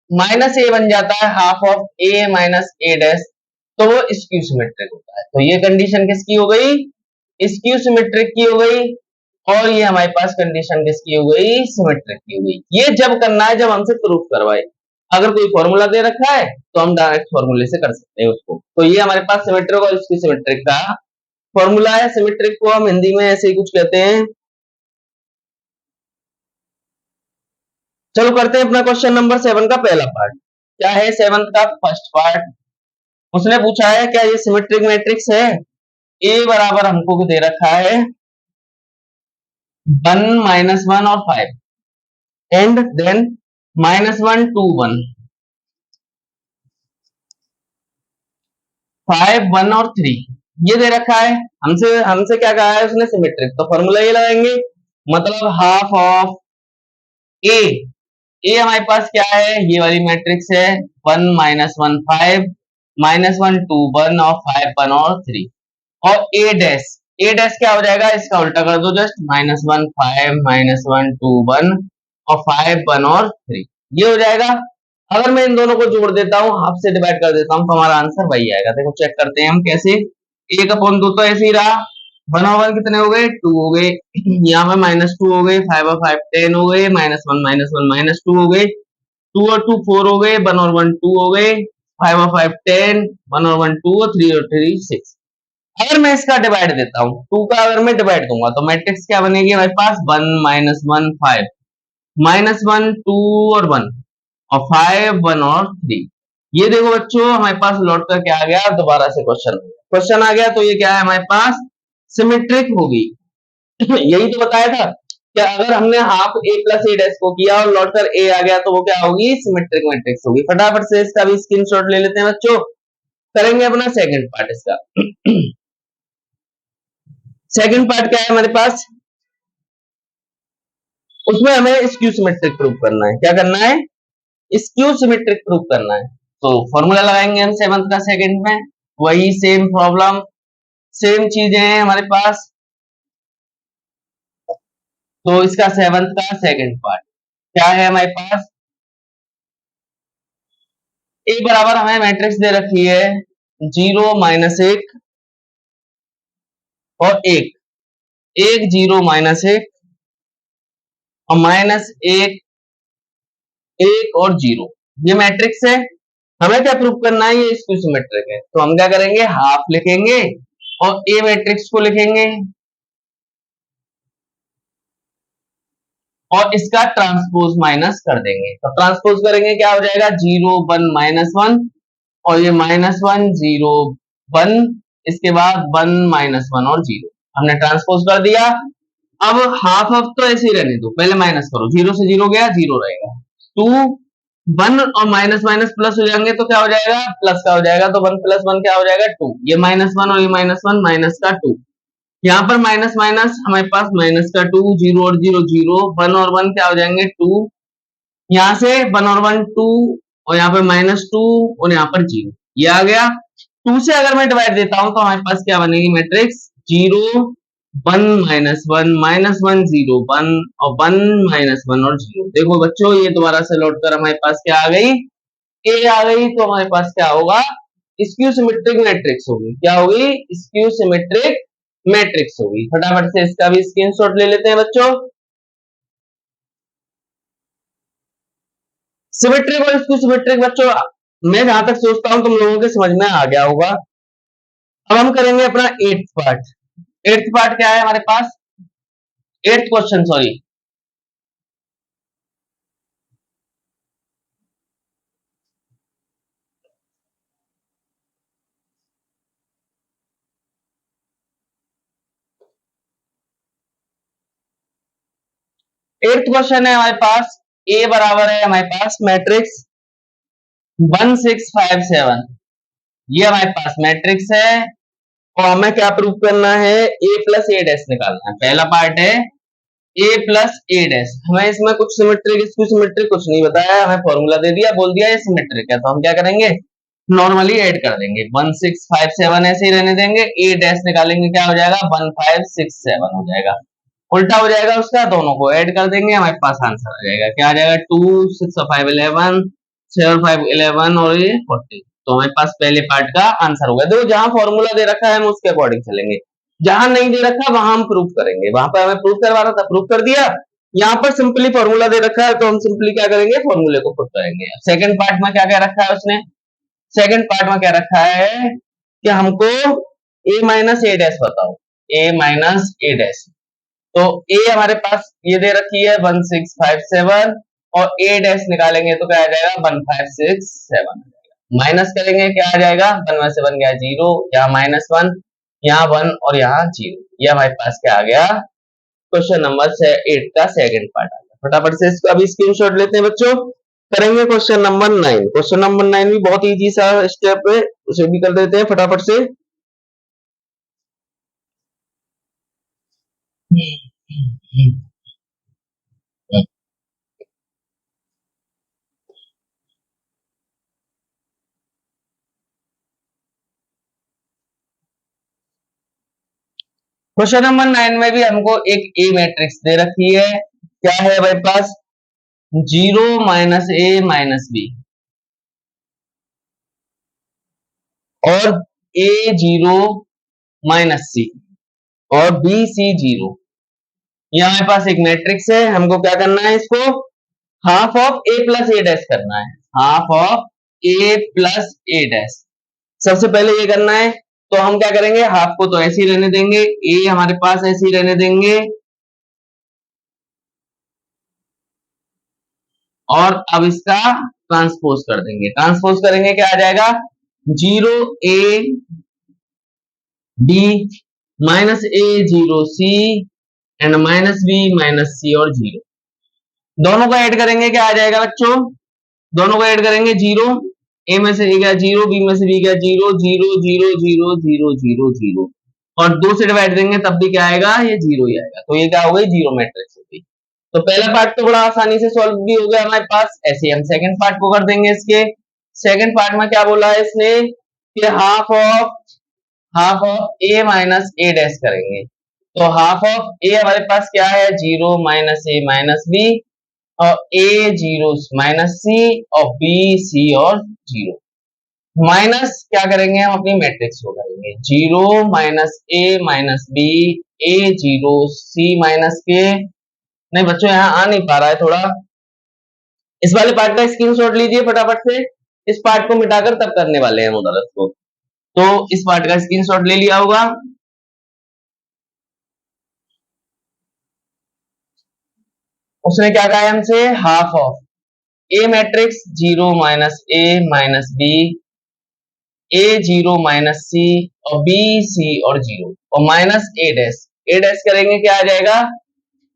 माइनस ए बन जाता है, half of A minus A dash, तो वो स्क्यू सिमेट्रिक होता है। तो ये कंडीशन किसकी हो गई, स्क्यू सिमेट्रिक की हो गई। और ये हमारे पास कंडीशन किसकी हो गई, सिमेट्रिक की हो गई। ये जब करना है जब हमसे प्रूफ करवाए। अगर कोई फॉर्मूला दे रखा है तो हम डायरेक्ट फॉर्मूले से कर सकते हैं उसको। तो ये हमारे पास सिमेट्रिक और स्क्यू सिमेट्रिक का फॉर्मूला है। सिमेट्रिक को हम हिंदी में ऐसे ही कुछ कहते हैं। चलो करते हैं अपना क्वेश्चन नंबर 7 का पहला पार्ट। क्या है 7 का फर्स्ट पार्ट, उसने पूछा है क्या ये सिमेट्रिक मैट्रिक्स है। ए बराबर हमको दे रखा है 1 -1 और 5 एंड देन -1 2 1, 5 1 और 3। ये दे रखा है, हमसे हमसे क्या कहा है उसने, सिमेट्रिक, तो फॉर्मूला ये लगाएंगे, मतलब हाफ ऑफ ए, ए हमारे पास क्या है, ये वाली मैट्रिक्स है, 1 -1 5 -1 2 1 और 5 1 और 3, और ए डैश क्या हो जाएगा, इसका उल्टा कर दो जस्ट, -1 5 -1 2 1 और 5 1 और 3, ये हो जाएगा। अगर मैं इन दोनों को जोड़ देता हूँ, हाफ से डिवाइड कर देता हूँ, तो हमारा आंसर वही आएगा। देखो चेक करते हैं हम कैसे, 1/2 तो ऐसे ही रहा, 1 और 1 कितने हो गए, 2 हो गए, यहाँ पे -2 हो गए, 5 और 5 10 हो गए, -1 -2 हो गए, 2 और 2 4 हो गए, 1 और 1 2 हो गए, 5 और 5 10, 1 और 1 2 और 3 और 3 6। अगर मैं इसका डिवाइड देता हूँ, 2 का अगर मैं डिवाइड दूंगा तो मैट्रिक्स क्या बनेगी हमारे पास, 1 -1 5 -1 2 और 1 और 5 1 और 3। ये देखो बच्चों हमारे पास लौट कर क्या आ गया, दोबारा से क्वेश्चन आ गया, तो ये क्या है हमारे पास, सिमेट्रिक होगी। यही तो बताया था कि अगर हमने हाफ ए प्लस ए डैश को किया और लौट कर ए आ गया तो वो क्या होगी, सिमेट्रिक मैट्रिक्स होगी। फटाफट से इसका भी स्क्रीनशॉट ले लेते हैं बच्चों, करेंगे अपना सेकंड पार्ट इसका। सेकंड पार्ट क्या है हमारे पास, उसमें हमें स्क्यू सिमेट्रिक प्रूव करना है। क्या करना है, स्क्यू सिमेट्रिक प्रूव करना है। तो फॉर्मूला लगाएंगे हम सेवंथ का सेकंड में, वही सेम प्रॉब्लम, सेम चीजें हैं हमारे पास। तो इसका सेवंथ का सेकंड पार्ट क्या है हमारे पास, ए बराबर हमें मैट्रिक्स दे रखी है 0 -1 और 1, 1 0 -1 और -1 1 और 0, ये मैट्रिक्स है। हमें क्या प्रूव करना है, ये स्क्यू सिमेट्रिक है। तो हम क्या करेंगे, हाफ लिखेंगे और ए मैट्रिक्स को लिखेंगे और इसका ट्रांसपोज माइनस कर देंगे। तो ट्रांसपोज करेंगे क्या हो जाएगा, 0 1 -1 और ये -1 0 1, इसके बाद 1 -1 और 0, हमने ट्रांसपोज कर दिया। अब हाफ ऑफ तो ऐसे ही रहने दो, पहले माइनस करो, 0 से 0 गया, 0 रहेगा, 2 1 और माइनस माइनस प्लस हो जाएंगे तो क्या हो जाएगा, प्लस का हो जाएगा, तो 1 + 1 क्या हो जाएगा, 2, ये -1 और ये -1 माइनस का 2, यहाँ पर माइनस माइनस हमारे पास माइनस का 2, 0 और 0 0, 1 और 1 क्या हो जाएंगे 2, यहाँ से 1 और 1 2 और यहाँ पे -2 और यहाँ पर 0, ये आ गया। 2 से अगर मैं डिवाइड देता हूं तो हमारे पास क्या बनेगी मैट्रिक्स, 0 1 -1 -1 0 1 और 1 -1 और 0। देखो बच्चों ये दोबारा से लौट कर हमारे पास क्या आ गई, ए आ गई, तो हमारे पास क्या होगा, स्क्यू सिमेट्रिक मैट्रिक्स होगी। क्या होगी, स्क्यू सिमेट्रिक मैट्रिक्स होगी। फटाफट से इसका भी स्क्रीनशॉट ले लेते हैं बच्चों। सिमेट्रिक और स्क्यू सिमेट्रिक बच्चों, मैं जहां तक सोचता हूं तुम लोगों के समझ में आ गया होगा। अब हम करेंगे अपना एट्थ पार्ट। एट्थ पार्ट क्या है हमारे पास, eighth question sorry, eighth question है हमारे पास, ए बराबर है हमारे पास मैट्रिक्स 1 6 5 7, ये हमारे पास मैट्रिक्स है और हमें क्या प्रूव करना है, ए प्लस ए डैश निकालना है। पहला पार्ट है ए प्लस ए डैश, हमें इसमें कुछ सिमेट्रिक इसको सिमेट्रिक कुछ नहीं बताया, हमें फॉर्मूला दे दिया, बोल दिया ये सिमेट्रिक है, तो हम क्या करेंगे, नॉर्मली ऐड कर देंगे, 1 6 5 7 ऐसे ही रहने देंगे, ए डैश निकालेंगे क्या हो जाएगा, 1 5 6 7 हो जाएगा, उल्टा हो जाएगा उसका, दोनों को ऐड कर देंगे, हमारे पास आंसर आ जाएगा। क्या आ जाएगा, 2 6 और 5 11 6 और 5 11 और ये 40। तो हमारे पास पहले पार्ट का आंसर होगा। देखो जहां फॉर्मूला दे रखा है हम उसके अकॉर्डिंग चलेंगे, जहां नहीं दे रखा वहां हम प्रूफ करेंगे, वहां पर हमें प्रूफ करवाना था, प्रूफ कर दिया। यहाँ पर सिंपली फॉर्मूला दे रखा है तो हम सिंपली क्या करेंगे, फॉर्मूले को पुट करेंगे। सेकंड पार्ट में क्या क्या रखा है उसने, सेकंड पार्ट में क्या रखा है कि हमको a माइनस ए डैश बताओ, a माइनस ए डैश, तो a हमारे पास ये दे रखी है 1 6 5 7 और a डैश निकालेंगे तो क्या आ जाएगा 1 5 6 7, माइनस करेंगे क्या आ जाएगा, 1 में से 1 गया 0, यहाँ -1, यहाँ 1 और यहाँ 0, ये हमारे पास क्या आ गया, क्वेश्चन नंबर 8 का सेकंड पार्ट आ गया। फटाफट से इसको अभी स्क्रीनशॉट लेते हैं बच्चों, करेंगे क्वेश्चन नंबर 9। क्वेश्चन नंबर 9 भी बहुत इजी सा स्टेप है, उसे भी कर देते हैं फटाफट से। क्वेश्चन नंबर 9 में भी हमको एक ए मैट्रिक्स दे रखी है। क्या है हमारे पास? 0 - a - b और a0 - c और bc0। ये हमारे पास एक मैट्रिक्स है। हमको क्या करना है? इसको half of A plus A dash करना है। Half of A plus A dash सबसे पहले ये करना है। तो हम क्या करेंगे? हाफ को तो ऐसे ही रहने देंगे, ए हमारे पास ऐसे ही रहने देंगे, और अब इसका ट्रांसपोज कर देंगे। ट्रांसपोज करेंगे क्या आ जाएगा? 0 a b - a 0 c and -b - c और 0 दोनों को ऐड करेंगे क्या आ जाएगा बच्चों? दोनों को ऐड करेंगे 0, ए में से ए गया 0, बी में से बी गया 0, 0 0 0 0 0 0 और 2 से डिवाइड देंगे तब भी क्या आएगा? ये 0 ही आएगा। तो ये क्या हो गई? जीरो मैट्रिक्स हो गई। तो पहला पार्ट तो बड़ा आसानी से सॉल्व भी हो गया हमारे पास। ऐसे हम सेकंड पार्ट को कर देंगे। इसके सेकंड पार्ट में क्या बोला है इसने कि half of A minus A dash करेंगे। तो हाफ ऑफ ए हमारे पास क्या है? 0 - a - b और a0 - c और b c और 0 माइनस क्या करेंगे? हम अपनी मैट्रिक्स को करेंगे 0 - a - b a0 c - k। नहीं बच्चों यहाँ आ नहीं पा रहा है थोड़ा। इस वाले पार्ट का स्क्रीनशॉट लीजिए फटाफट से। इस पार्ट को मिटाकर तब करने वाले हैं मुदर्रस को। तो इस पार्ट का स्क्रीनशॉट ले लिया होगा। उसने क्या कहा है हमसे? Half of A matrix 0 - a - b a0 - c और b c और 0 और माइनस ए डैश करेंगे क्या आ जाएगा?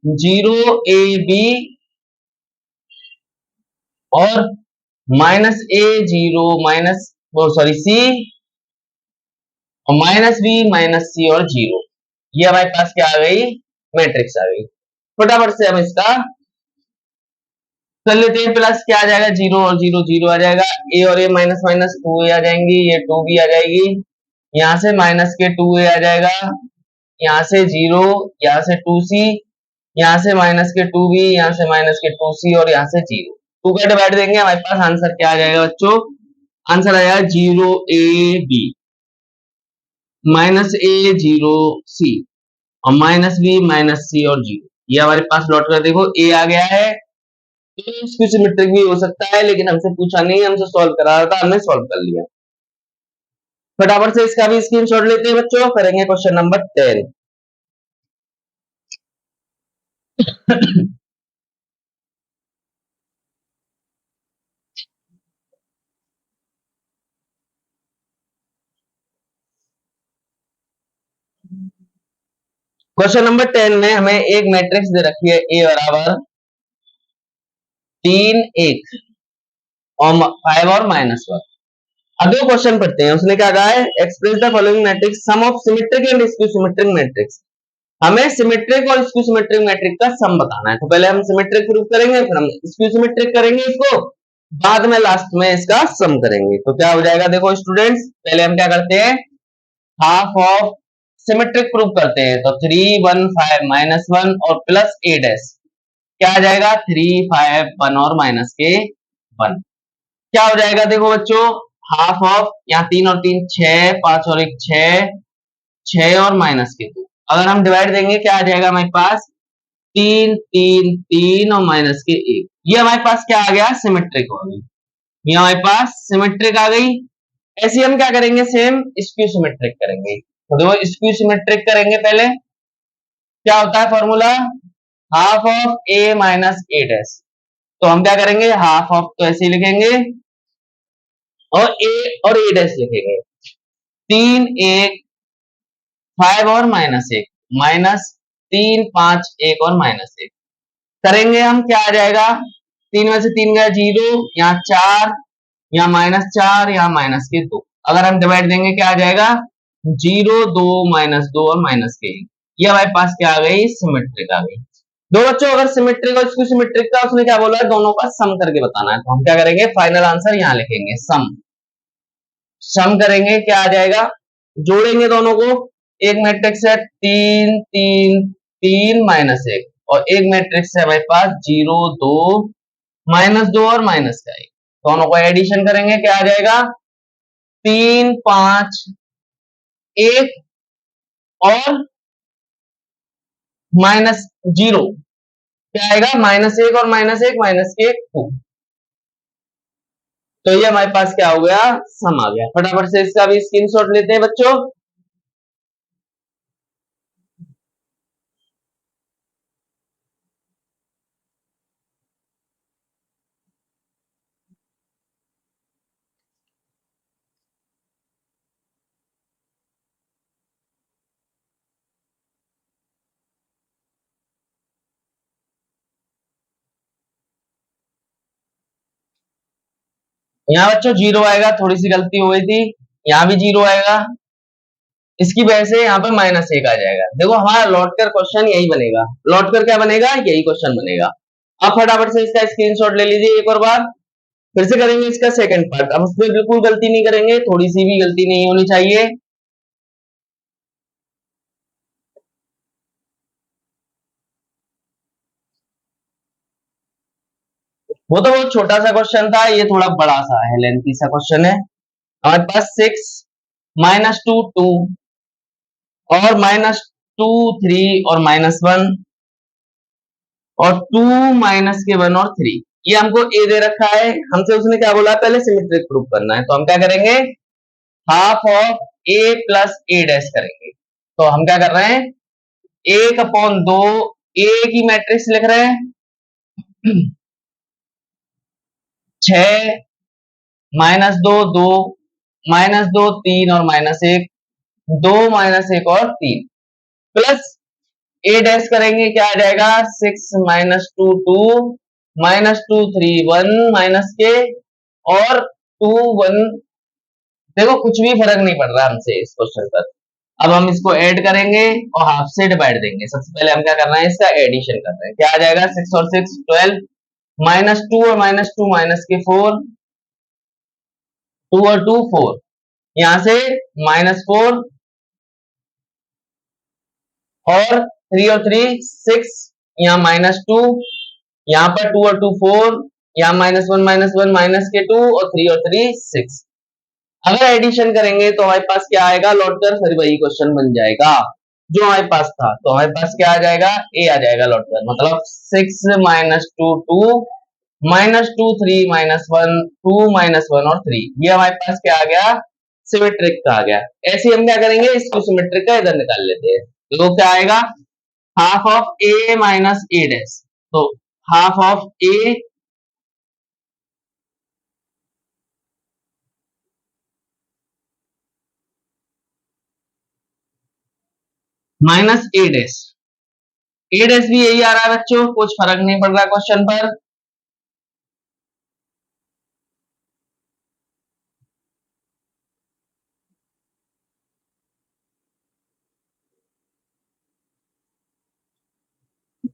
0 a b और -a0 माइनस वो सॉरी c और -b - c और 0। ये हमारे पास क्या आ गई? मैट्रिक्स आ गई। फटाफट से हम इसका कर लेते हैं। प्लस क्या आ जाएगा? 0 और 0 0 आ जाएगा। ए और ए माइनस माइनस 2a आ जाएंगी, ये 2b आ जाएगी। यहाँ से माइनस के 2a आ जाएगा, यहाँ से 0, यहाँ से 2c, यहाँ से माइनस के 2b, यहाँ से माइनस के 2c और यहाँ से 0। 2 का डिवाइड देंगे हमारे पास आंसर क्या आ जाएगा बच्चों? आंसर आएगा 0ab -a0c और -b - c और 0। ये हमारे पास लौट कर देखो ए आ गया है। इसकी सिमेट्रिक भी हो सकता है लेकिन हमसे पूछा नहीं, हमसे सॉल्व करा रहा था, हमने सॉल्व कर लिया। फटाफट से इसका भी स्क्रीनशॉट लेते हैं बच्चों। करेंगे क्वेश्चन नंबर 10। क्वेश्चन नंबर 10 में हमें एक मैट्रिक्स दे रखी है ए बराबर 3 1 और 5 और -1। अब दो क्वेश्चन पढ़ते हैं। उसने क्या कहा है? Express the following matrix sum of symmetric and skew symmetric matrix. हमें सिमेट्रिक और स्क्यू सिमेट्रिक मैट्रिक का सम बताना है। तो पहले हम सिमेट्रिक प्रूफ करेंगे, फिर हम स्क्यू सिमेट्रिक करेंगे इसको, बाद में लास्ट में इसका सम करेंगे। तो क्या हो जाएगा? देखो स्टूडेंट्स, पहले हम क्या करते हैं? हाफ ऑफ सिमेट्रिक प्रूफ करते हैं। तो 3 1 5 -1 और प्लस a डैश क्या आ जाएगा? 3 5 1 और माइनस के 1 क्या हो जाएगा? देखो बच्चों, हाफ ऑफ यहाँ 3 और 3 6, 5 और 1 6, 6 और माइनस के 2। अगर हम डिवाइड देंगे क्या आ जाएगा हमारे पास? 3 3 3 और माइनस के 1। ये हमारे पास क्या आ गया? सिमेट्रिक हो गई। ये हमारे पास सिमेट्रिक आ गई। ऐसे हम क्या करेंगे? सेम स्क्यू सिमेट्रिक करेंगे। तो देखो स्क्यू सिमेट्रिक करेंगे पहले। क्या होता है formula? Half of A minus A dash. तो हम क्या करेंगे? हाफ ऑफ तो ऐसे ही लिखेंगे और ए डैश लिखेंगे। 3 1 5 और -1 -3 5 1 और -1 करेंगे हम। क्या आ जाएगा? 3 में से 3 गया 0, यहाँ 4, यहाँ -4, यहाँ माइनस के 2। अगर हम डिवाइड देंगे क्या आ जाएगा? 0 2 -2 और माइनस के 1। ये हमारे पास क्या आ गई, सिमेट्रिक आ गई। दो बच्चों अगर सिमेट्रिक और इसको सिमेट्रिक का उसने क्या बोला है, दोनों का सम करके बताना है। तो हम क्या करेंगे, फाइनल आंसर यहाँ लिखेंगे सम। सम करेंगे क्या आ जाएगा, जोड़ेंगे दोनों को। एक मैट्रिक्स है 3 3 3 -1 और एक मैट्रिक्स है हमारे पास 0 2 -2 और माइनस का 1। दोनों को एडिशन करेंगे क्या आ जाएगा, 3 5 1 और -0 क्या आएगा, -1 और -1 माइनस के 2। तो ये हमारे पास क्या हो गया, सम आ गया। फटाफट से इसका भी स्क्रीनशॉट लेते हैं बच्चों। यहाँ बच्चों 0 आएगा, थोड़ी सी गलती हो गई थी, यहाँ भी 0 आएगा, इसकी वजह से यहाँ पे -1 आ जाएगा। देखो हमारा लौट कर क्वेश्चन यही बनेगा, लौट कर क्या बनेगा, यही क्वेश्चन बनेगा। अब फटाफट से इसका स्क्रीनशॉट ले लीजिए एक और बार। फिर से करेंगे इसका सेकंड पार्ट। अब उसमें बिल्कुल गलती नहीं करेंगे, थोड़ी सी भी गलती नहीं होनी चाहिए। वो तो बहुत छोटा सा क्वेश्चन था, ये थोड़ा बड़ा सा है, लेंथी सा क्वेश्चन है। हमारे पास 6 -2 2 और -2 3 और -1 और 2 -1 और 3। ये हमको ए दे रखा है, हमसे उसने क्या बोला, पहले सिमेट्रिक प्रूफ करना है। तो हम क्या करेंगे, half of A plus A dash करेंगे। तो हम क्या कर रहे हैं, 1/2 ए की मैट्रिक्स लिख रहे हैं, 6 -2 2 -2 3 और -1 2 -1 और 3 प्लस ए डैश करेंगे क्या आ जाएगा, 6 -2 2 -2 3 1 माइनस के और 2 1। देखो कुछ भी फर्क नहीं पड़ रहा हमसे इस क्वेश्चन पर। अब हम इसको ऐड करेंगे और हाफ से डिवाइड देंगे। सबसे पहले हम क्या कर रहे हैं, इसका एडिशन कर रहे हैं। क्या आ जाएगा, 6 और 6 12 -2 और -2 माइनस के 4 2 और 2 4। यहां से -4 और 3 और 3 6, यहाँ -2, यहाँ पर 2 और 2 4, यहाँ -1 माइनस के 2 और 3 और 3 6। अगर एडिशन करेंगे तो हमारे पास क्या आएगा, लौटकर फिर वही क्वेश्चन बन जाएगा जो हमारे पास था। तो हमारे पास क्या आ जाएगा, ए आ जाएगा लौटकर, मतलब 6 -2 2 -2 3 -1 2 -1 और 3। ये हमारे पास क्या आ गया, सिमेट्रिक का आ गया। ऐसे हम क्या करेंगे, इसको सिमेट्रिक का इधर निकाल लेते हैं। तो क्या आएगा, half of A minus A dash. तो half of A minus A dash. A dash भी यही आ रहा है बच्चों, कुछ फर्क नहीं पड़ रहा क्वेश्चन पर।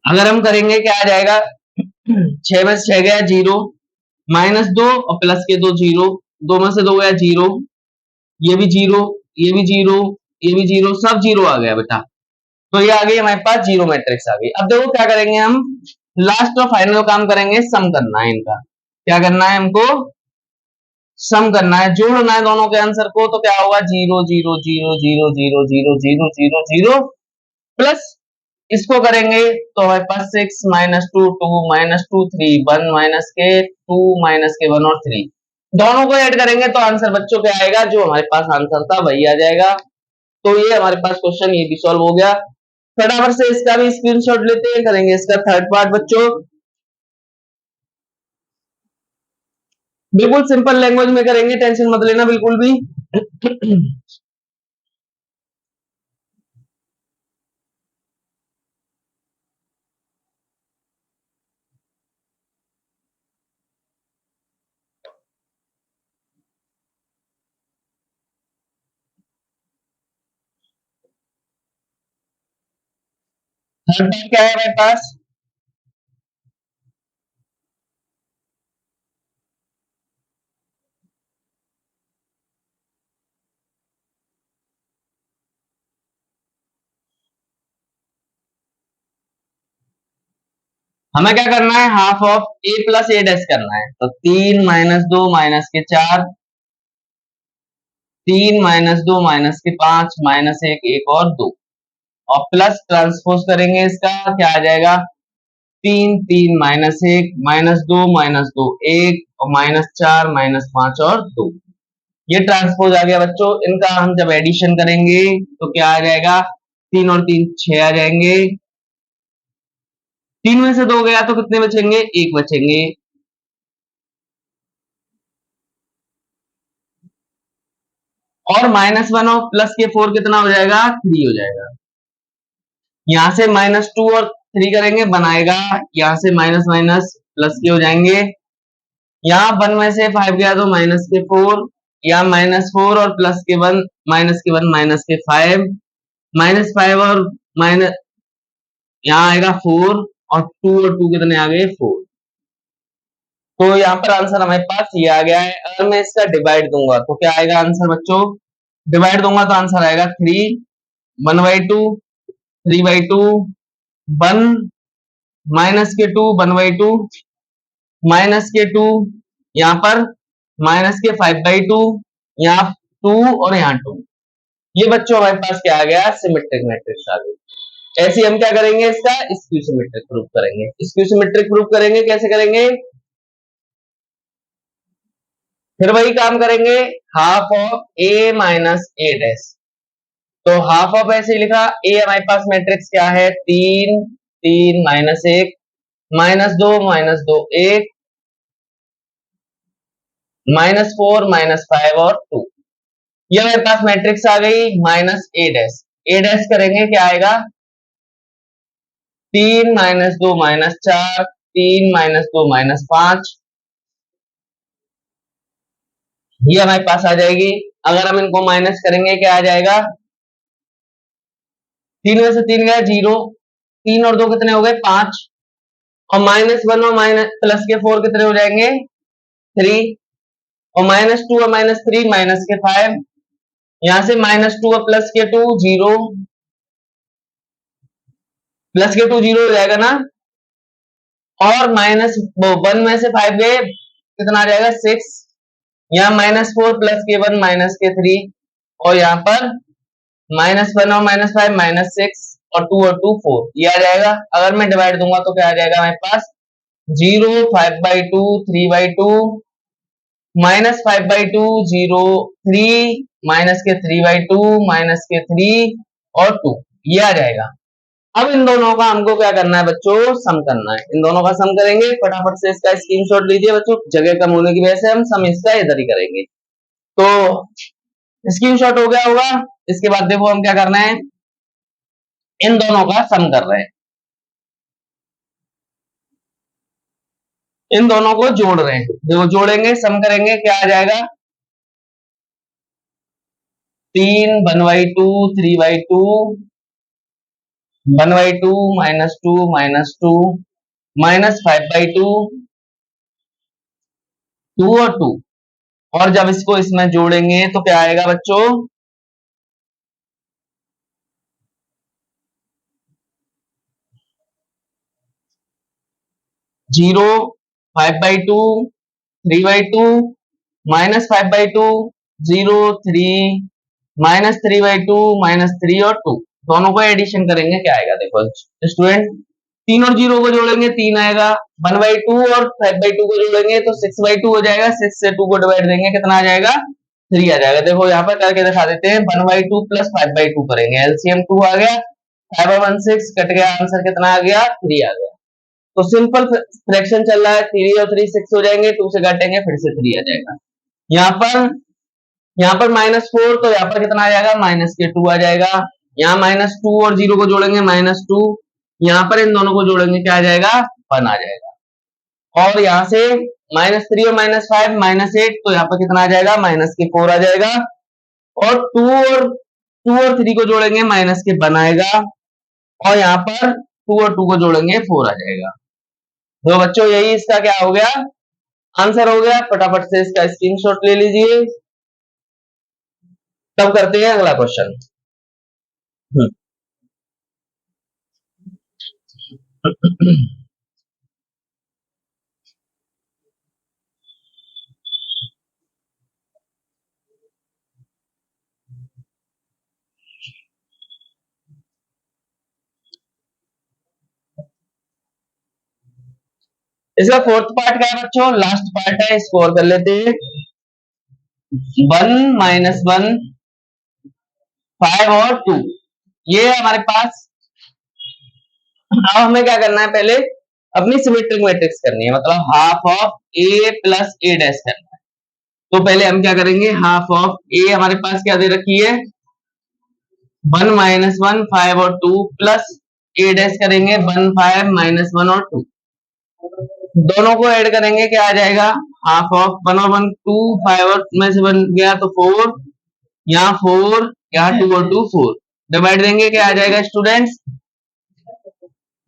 अगर हम करेंगे क्या आ जाएगा, 6 में से 6 गया 0, -2 और प्लस के 2 0, 2 में से 2 गया 0, ये भी 0, ये भी 0, ये भी 0, सब 0 आ गया बेटा। तो ये आ गई हमारे पास जीरो मैट्रिक्स आ गई। अब देखो क्या करेंगे हम, लास्ट और फाइनल काम करेंगे, सम करना है इनका। क्या करना है हमको, सम करना है, जोड़ना है दोनों के आंसर को। तो क्या होगा, 0 0 0 0 0 0 0 0 0 प्लस इसको करेंगे तो हमारे पास 6 -2 2 -2 3 1 माइनस के 2 -1 और 3। दोनों को ऐड करेंगे तो आंसर बच्चों क्या आएगा, जो हमारे पास आंसर था वही आ जाएगा। तो ये हमारे पास क्वेश्चन ये भी सॉल्व हो गया। फटाफट से इसका भी स्क्रीनशॉट लेते हैं, करेंगे इसका थर्ड पार्ट बच्चों। बिल्कुल सिंपल लैंग्वेज में करेंगे, टेंशन मत लेना बिल्कुल भी। थर्ड पार्ट क्या है हमारे पास? हमें क्या करना है? Half of A plus A dash करना है। तो 3 - 2 -4, 3 - 2 -5 -1 1 और 2, और प्लस ट्रांसपोज करेंगे इसका, क्या आ जाएगा? 3 3 -1 -2 1 और -4 -5 और 2। ये ट्रांसपोज आ गया बच्चों। इनका हम जब एडिशन करेंगे तो क्या आ जाएगा? 3 और 3 6 आ जाएंगे। 3 में से 2 गया तो कितने बचेंगे? 1 बचेंगे। और -1 और +4 कितना हो जाएगा? 3 हो जाएगा। यहां से -2 और 3 करेंगे, बनाएगा। यहां से माइनस माइनस प्लस के हो जाएंगे। यहाँ 1 में से 5 गया तो -4, यहाँ -4 और +1 -1 -5, -5 और माइनस, यहाँ आएगा 4, और 2 और 2 कितने आ गए? 4। तो यहाँ पर आंसर हमारे पास ये आ गया है। अगर मैं इसका डिवाइड दूंगा तो क्या आएगा आंसर बच्चों? डिवाइड दूंगा तो आंसर आएगा 3 1/2, 3/2, 1 -2 1/2, -2, यहाँ पर -5/2, यहाँ 2 और यहाँ 2। ये बच्चों हमारे पास क्या आ गया? सिमेट्रिक मैट्रिक्स आ गई। ऐसे हम क्या करेंगे? इसका स्क्यू सिमेट्रिक प्रूफ करेंगे। स्क्यू सिमेट्रिक प्रूफ करेंगे, कैसे करेंगे? फिर वही काम करेंगे, half of A minus A dash. तो हाफ ऑफ ऐसे लिखा, ए हमारे पास मैट्रिक्स क्या है? 3 3 -1 -2 -2 1 -4 -5 और 2। ये हमारे पास मैट्रिक्स आ गई minus A dash. A dash करेंगे, क्या आएगा? 3 -2 -4, 3 -2 -5, ये हमारे पास आ जाएगी। अगर हम इनको माइनस करेंगे, क्या आ जाएगा? 3 में से 3 गया 0, 3 और 2 कितने हो गए? 5, और -1 और +4 कितने हो जाएंगे? 3, और -2 और -3 -5, यहां से -2 और +2 0, +2 0 हो जाएगा ना। और -1 में से 5 गए, कितना आ जाएगा? 6, यहाँ -4 +1 -3, और यहाँ पर -1 और -5 -6, और 2 और 2 4, ये आ जाएगा। अगर मैं डिवाइड दूंगा तो क्या आ जाएगा हमारे पास? 0 5/2 3/2, -5/2 0 3, -3/2 -3 और 2, ये आ जाएगा। अब इन दोनों का हमको क्या करना है बच्चों? सम करना है। इन दोनों का सम करेंगे। फटाफट से इसका स्क्रीनशॉट लीजिए बच्चों, जगह कम होने की वजह से हम सम इसका इधर ही करेंगे। तो स्क्रीनशॉट हो गया होगा। इसके बाद देखो हम क्या करना है, इन दोनों का सम कर रहे हैं, इन दोनों को जोड़ रहे हैं। देखो जोड़ेंगे, सम करेंगे, क्या आ जाएगा? 3 1/2 3/2, 1/2 -2 -2, -5/2 2 और 2, और जब इसको इसमें जोड़ेंगे तो क्या आएगा बच्चों? 0 5/2 3/2, -5/2 0 3, -3/2 -3 और 2, दोनों को एडिशन करेंगे, क्या आएगा? देखो स्टूडेंट, 3 और 0 को जोड़ेंगे 3 आएगा, 1/2 और 5/2 को जोड़ेंगे तो 6/2 हो जाएगा, 6 से 2 को डिवाइड देंगे, कितना आ जाएगा? 3 आ जाएगा। देखो यहाँ पर करके दिखा देते हैं, 1/2 + 5/2 करेंगे, एलसीएम 2 आ गया, 5 और 1 6 कट गया, आंसर कितना आ गया? 3 आ गया। तो सिंपल फ्रैक्शन चल रहा है, 3 और 3 6 हो जाएंगे, 2 से काटेंगे फिर से 3 आ जाएगा। यहाँ पर -4, तो यहाँ पर कितना आ जाएगा? -2 आ जाएगा। यहाँ -2 और 0 को जोड़ेंगे -2, यहाँ पर इन दोनों को जोड़ेंगे, क्या आ जाएगा? 1 आ जाएगा। और यहाँ से -3 और -5 -8, तो यहाँ पर कितना आ जाएगा? -4 आ जाएगा। और 2 और 3 को जोड़ेंगे, -1 आएगा। और यहाँ पर 2 और 2 को जोड़ेंगे 4 आ जाएगा। तो बच्चों यही इसका क्या हो गया, आंसर हो गया। फटाफट से इसका स्क्रीनशॉट ले लीजिए। तब करते हैं अगला क्वेश्चन। इसका फोर्थ पार्ट क्या है बच्चों, लास्ट पार्ट है, इसको और कर लेते हैं। 1 - 1 5 और 2 ये है हमारे पास। अब हमें क्या करना है, पहले अपनी सिमेट्रिक मैट्रिक्स करनी है, मतलब half of A plus A dash करना है। तो पहले हम क्या करेंगे, हाफ ऑफ ए हमारे पास क्या दे रखी है, 1 - 1 5 और 2 प्लस ए डैश करेंगे 1 5 - 1 और 2, दोनों को ऐड करेंगे क्या आ जाएगा, हाफ ऑफ 1 और 1 2 5 और में से बन गया तो 4, यहाँ 4, यहाँ 2 और 2 4, डिवाइड देंगे क्या आ जाएगा स्टूडेंट्स,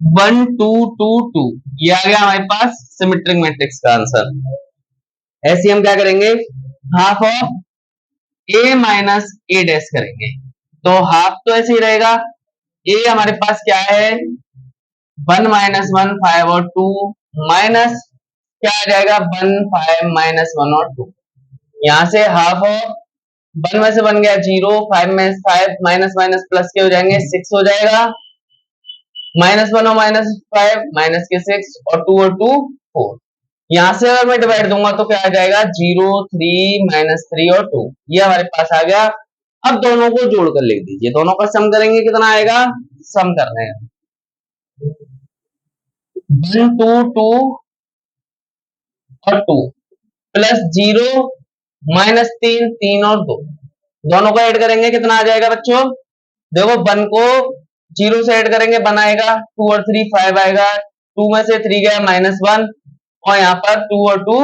1 2 2 2, ये आ गया हमारे पास सिमेट्रिक मैट्रिक्स का आंसर। ऐसे हम क्या करेंगे, half of A minus A dash करेंगे, तो हाफ तो ऐसे ही रहेगा, ए हमारे पास क्या है 1 - 1 5 और 2 माइनस क्या आ जाएगा 1 5 - 1 और 2, यहां से हाफ ऑफ 1 में से बन गया 0, 5 में 5 माइनस माइनस प्लस के हो जाएंगे 6 हो जाएगा, -1 और -5 माइनस के 6 और 2 और 2 4, यहां से अगर मैं डिवाइड दूंगा तो क्या आ जाएगा 0 3 -3 और 2, ये हमारे पास आ गया। अब दोनों को जोड़कर लिख दीजिए, दोनों का सम करेंगे कितना आएगा, सम कर रहे हैं 1 2 2 और 2 प्लस 0 -3 3 और 2, दोनों को ऐड करेंगे कितना आ जाएगा बच्चों, देखो 1 को 0 से ऐड करेंगे 1 आएगा, 2 और 3 5 आएगा, 2 में से 3 गया -1 और यहाँ पर 2 और 2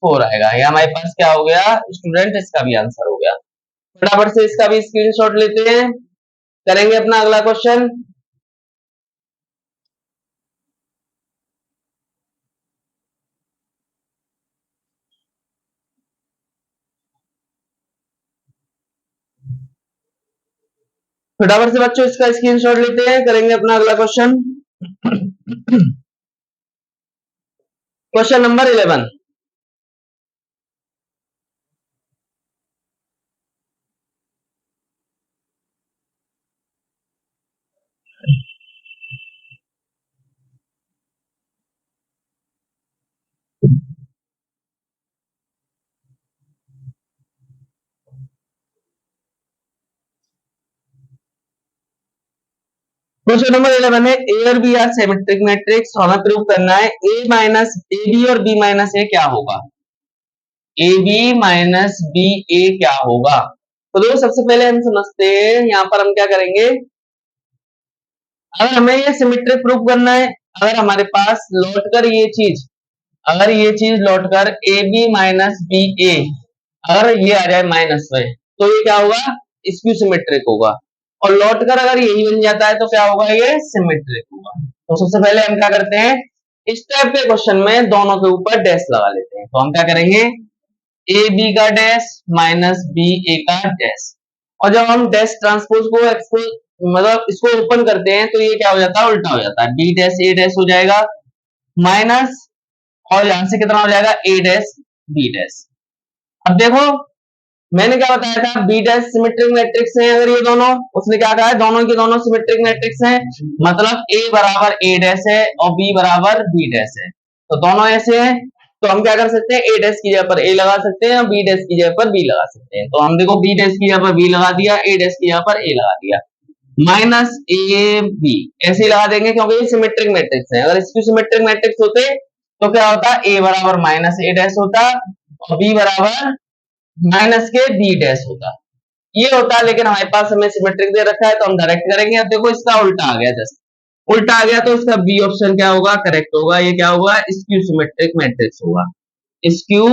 4 आएगा, ये हमारे पास क्या हो गया स्टूडेंट, इसका भी आंसर हो गया। फटाफट से इसका भी स्क्रीनशॉट लेते हैं, करेंगे अपना अगला क्वेश्चन। फटाफट से बच्चों इसका स्क्रीनशॉट लेते हैं, करेंगे अपना अगला question. Question number 11। Question number 11 है, ए और बी आर सिमेट्रिक मैट्रिक्स, हमें प्रूव करना है ए माइनस ए बी और बी माइनस ए क्या होगा, ए बी माइनस बी ए क्या होगा। तो दोस्तों सबसे पहले हम समझते हैं, यहाँ पर हम क्या करेंगे, अगर हमें ये सिमेट्रिक प्रूव करना है, अगर हमारे पास लौट कर ये चीज, अगर ये चीज लौट कर ए बी माइनस बी ए, अगर ये आ जाए माइनस में, तो ये क्या होगा, स्क्यू सिमेट्रिक होगा, और लौट कर अगर यही बन जाता है तो क्या होगा, ये सिमेट्रिक होगा। तो सबसे पहले हम क्या करते हैं, इस टाइप के क्वेश्चन में दोनों के ऊपर डैश लगा लेते हैं, तो हम क्या करेंगे, ए बी का डैश माइनस बी ए का डैश, और जब हम डैश ट्रांसपोज को एक्सपोज मतलब इसको ओपन करते हैं तो ये क्या हो जाता है, उल्टा हो जाता है, बी डैश ए डैश हो जाएगा माइनस, और यहां से कितना हो जाएगा ए डैश बी डैश। अब देखो मैंने क्या बताया था, बी डैश सिमेट्रिक मैट्रिक्स हैं, अगर ये दोनों, उसने क्या कहा है दोनों के दोनों सिमेट्रिक मैट्रिक्स हैं, मतलब ए बराबर ए डैश है और बी बराबर बी डैश है, तो दोनों ऐसे हैं, तो हम क्या कर सकते हैं, ए डैश की जगह पर ए लगा सकते हैं और बी डैश की जगह पर बी लगा सकते हैं। तो हम देखो बी डैश की जगह पर बी लगा दिया, ए डैश की जगह पर ए लगा दिया, माइनस ए बी ऐसे ही लगा देंगे क्योंकि ये सिमेट्रिक मैट्रिक्स है। अगर इसकी सिमेट्रिक मैट्रिक्स होते तो क्या होता, ए बराबर माइनस ए डैश होता और बी बराबर माइनस के बी डैश होता, ये होता, लेकिन हमारे पास हमें सिमेट्रिक दे रखा है तो हम डायरेक्ट करेंगे। अब देखो इसका उल्टा आ गया, जस्ट उल्टा आ गया तो इसका बी ऑप्शन क्या होगा, करेक्ट होगा, ये क्या होगा, स्क्यू सिमेट्रिक मैट्रिक्स होगा, स्क्यू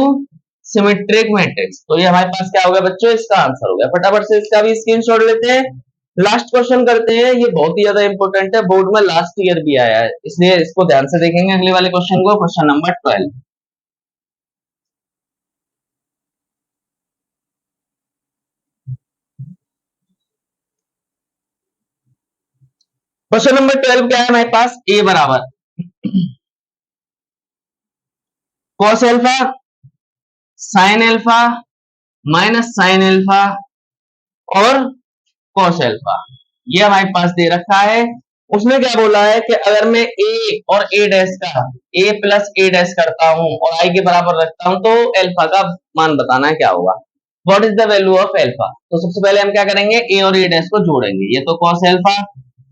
सिमेट्रिक मैट्रिक्स। तो ये हमारे पास क्या हो गया बच्चों, इसका आंसर हो गया। फटाफट से इसका भी स्क्रीनशॉट लेते हैं, लास्ट क्वेश्चन करते हैं, ये बहुत ही ज्यादा इंपॉर्टेंट है, बोर्ड में लास्ट ईयर भी आया है, इसलिए इसको ध्यान से देखेंगे अगले वाले क्वेश्चन को। Question number 12। क्वेश्चन नंबर 12 क्या है हमारे पास, ए बराबर cos alpha sine alpha minus sine alpha और कॉस एल्फा, ये हमारे पास दे रखा है। उसमें क्या बोला है कि अगर मैं ए और ए डैश का ए प्लस ए डैश करता हूं और आई के बराबर रखता हूं तो एल्फा का मान बताना है क्या होगा। What is the value of alpha, तो सबसे पहले हम क्या करेंगे, ए और ए डैश को जोड़ेंगे, ये तो cos alpha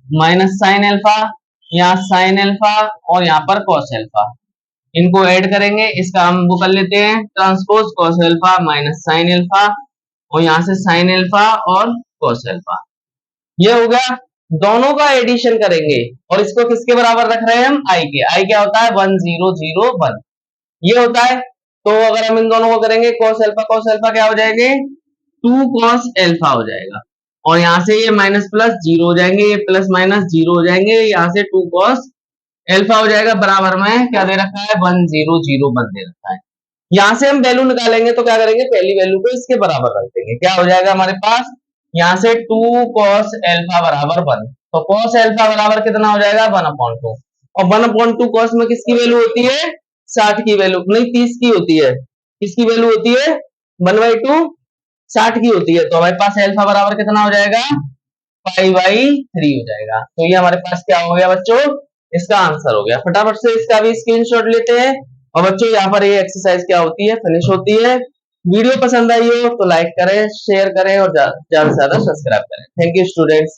minus sine alpha, यहाँ साइन एल्फा और यहाँ पर कॉस एल्फा, इनको ऐड करेंगे, इसका हम वो कर लेते हैं transpose cos alpha minus sine alpha और यहाँ से साइन एल्फा और कॉस एल्फा, ये हो गया। दोनों का एडिशन करेंगे और इसको किसके बराबर रख रहे हैं हम, आई के, आई क्या होता है 1001, ये होता है। तो अगर हम इन दोनों को करेंगे कॉस एल्फा क्या हो जाएंगे 2 कॉस एल्फा हो जाएगा और यहाँ से ये माइनस प्लस जीरो हो जाएंगे, ये प्लस माइनस जीरो हो जाएंगे, यहाँ से 2 कॉस एल्फा हो जाएगा, बराबर में क्या दे रखा है 100 दे रखा है। यहाँ से हम वैल्यू निकालेंगे तो क्या करेंगे, पहली वैल्यू को इसके बराबर रख देंगे, क्या हो जाएगा हमारे पास यहाँ से 2 cos एल्फा बराबर 1, तो cos एल्फा बराबर कितना हो जाएगा 1/2 और 1/2 cos में किसकी वैल्यू होती है 60 की वैल्यू नहीं 30 की होती है, किसकी वैल्यू होती है 1/2 60 की होती है, तो हमारे पास एल्फा बराबर कितना हो जाएगा 5/3 हो जाएगा। तो ये हमारे पास क्या हो गया बच्चों, इसका आंसर हो गया। फटाफट से इसका भी स्क्रीनशॉट लेते हैं और बच्चों यहाँ पर ये एक्सरसाइज क्या होती है फिनिश होती है। वीडियो पसंद आई हो तो लाइक करें, शेयर करें और ज्यादा से ज्यादा सब्सक्राइब करें। Thank you students.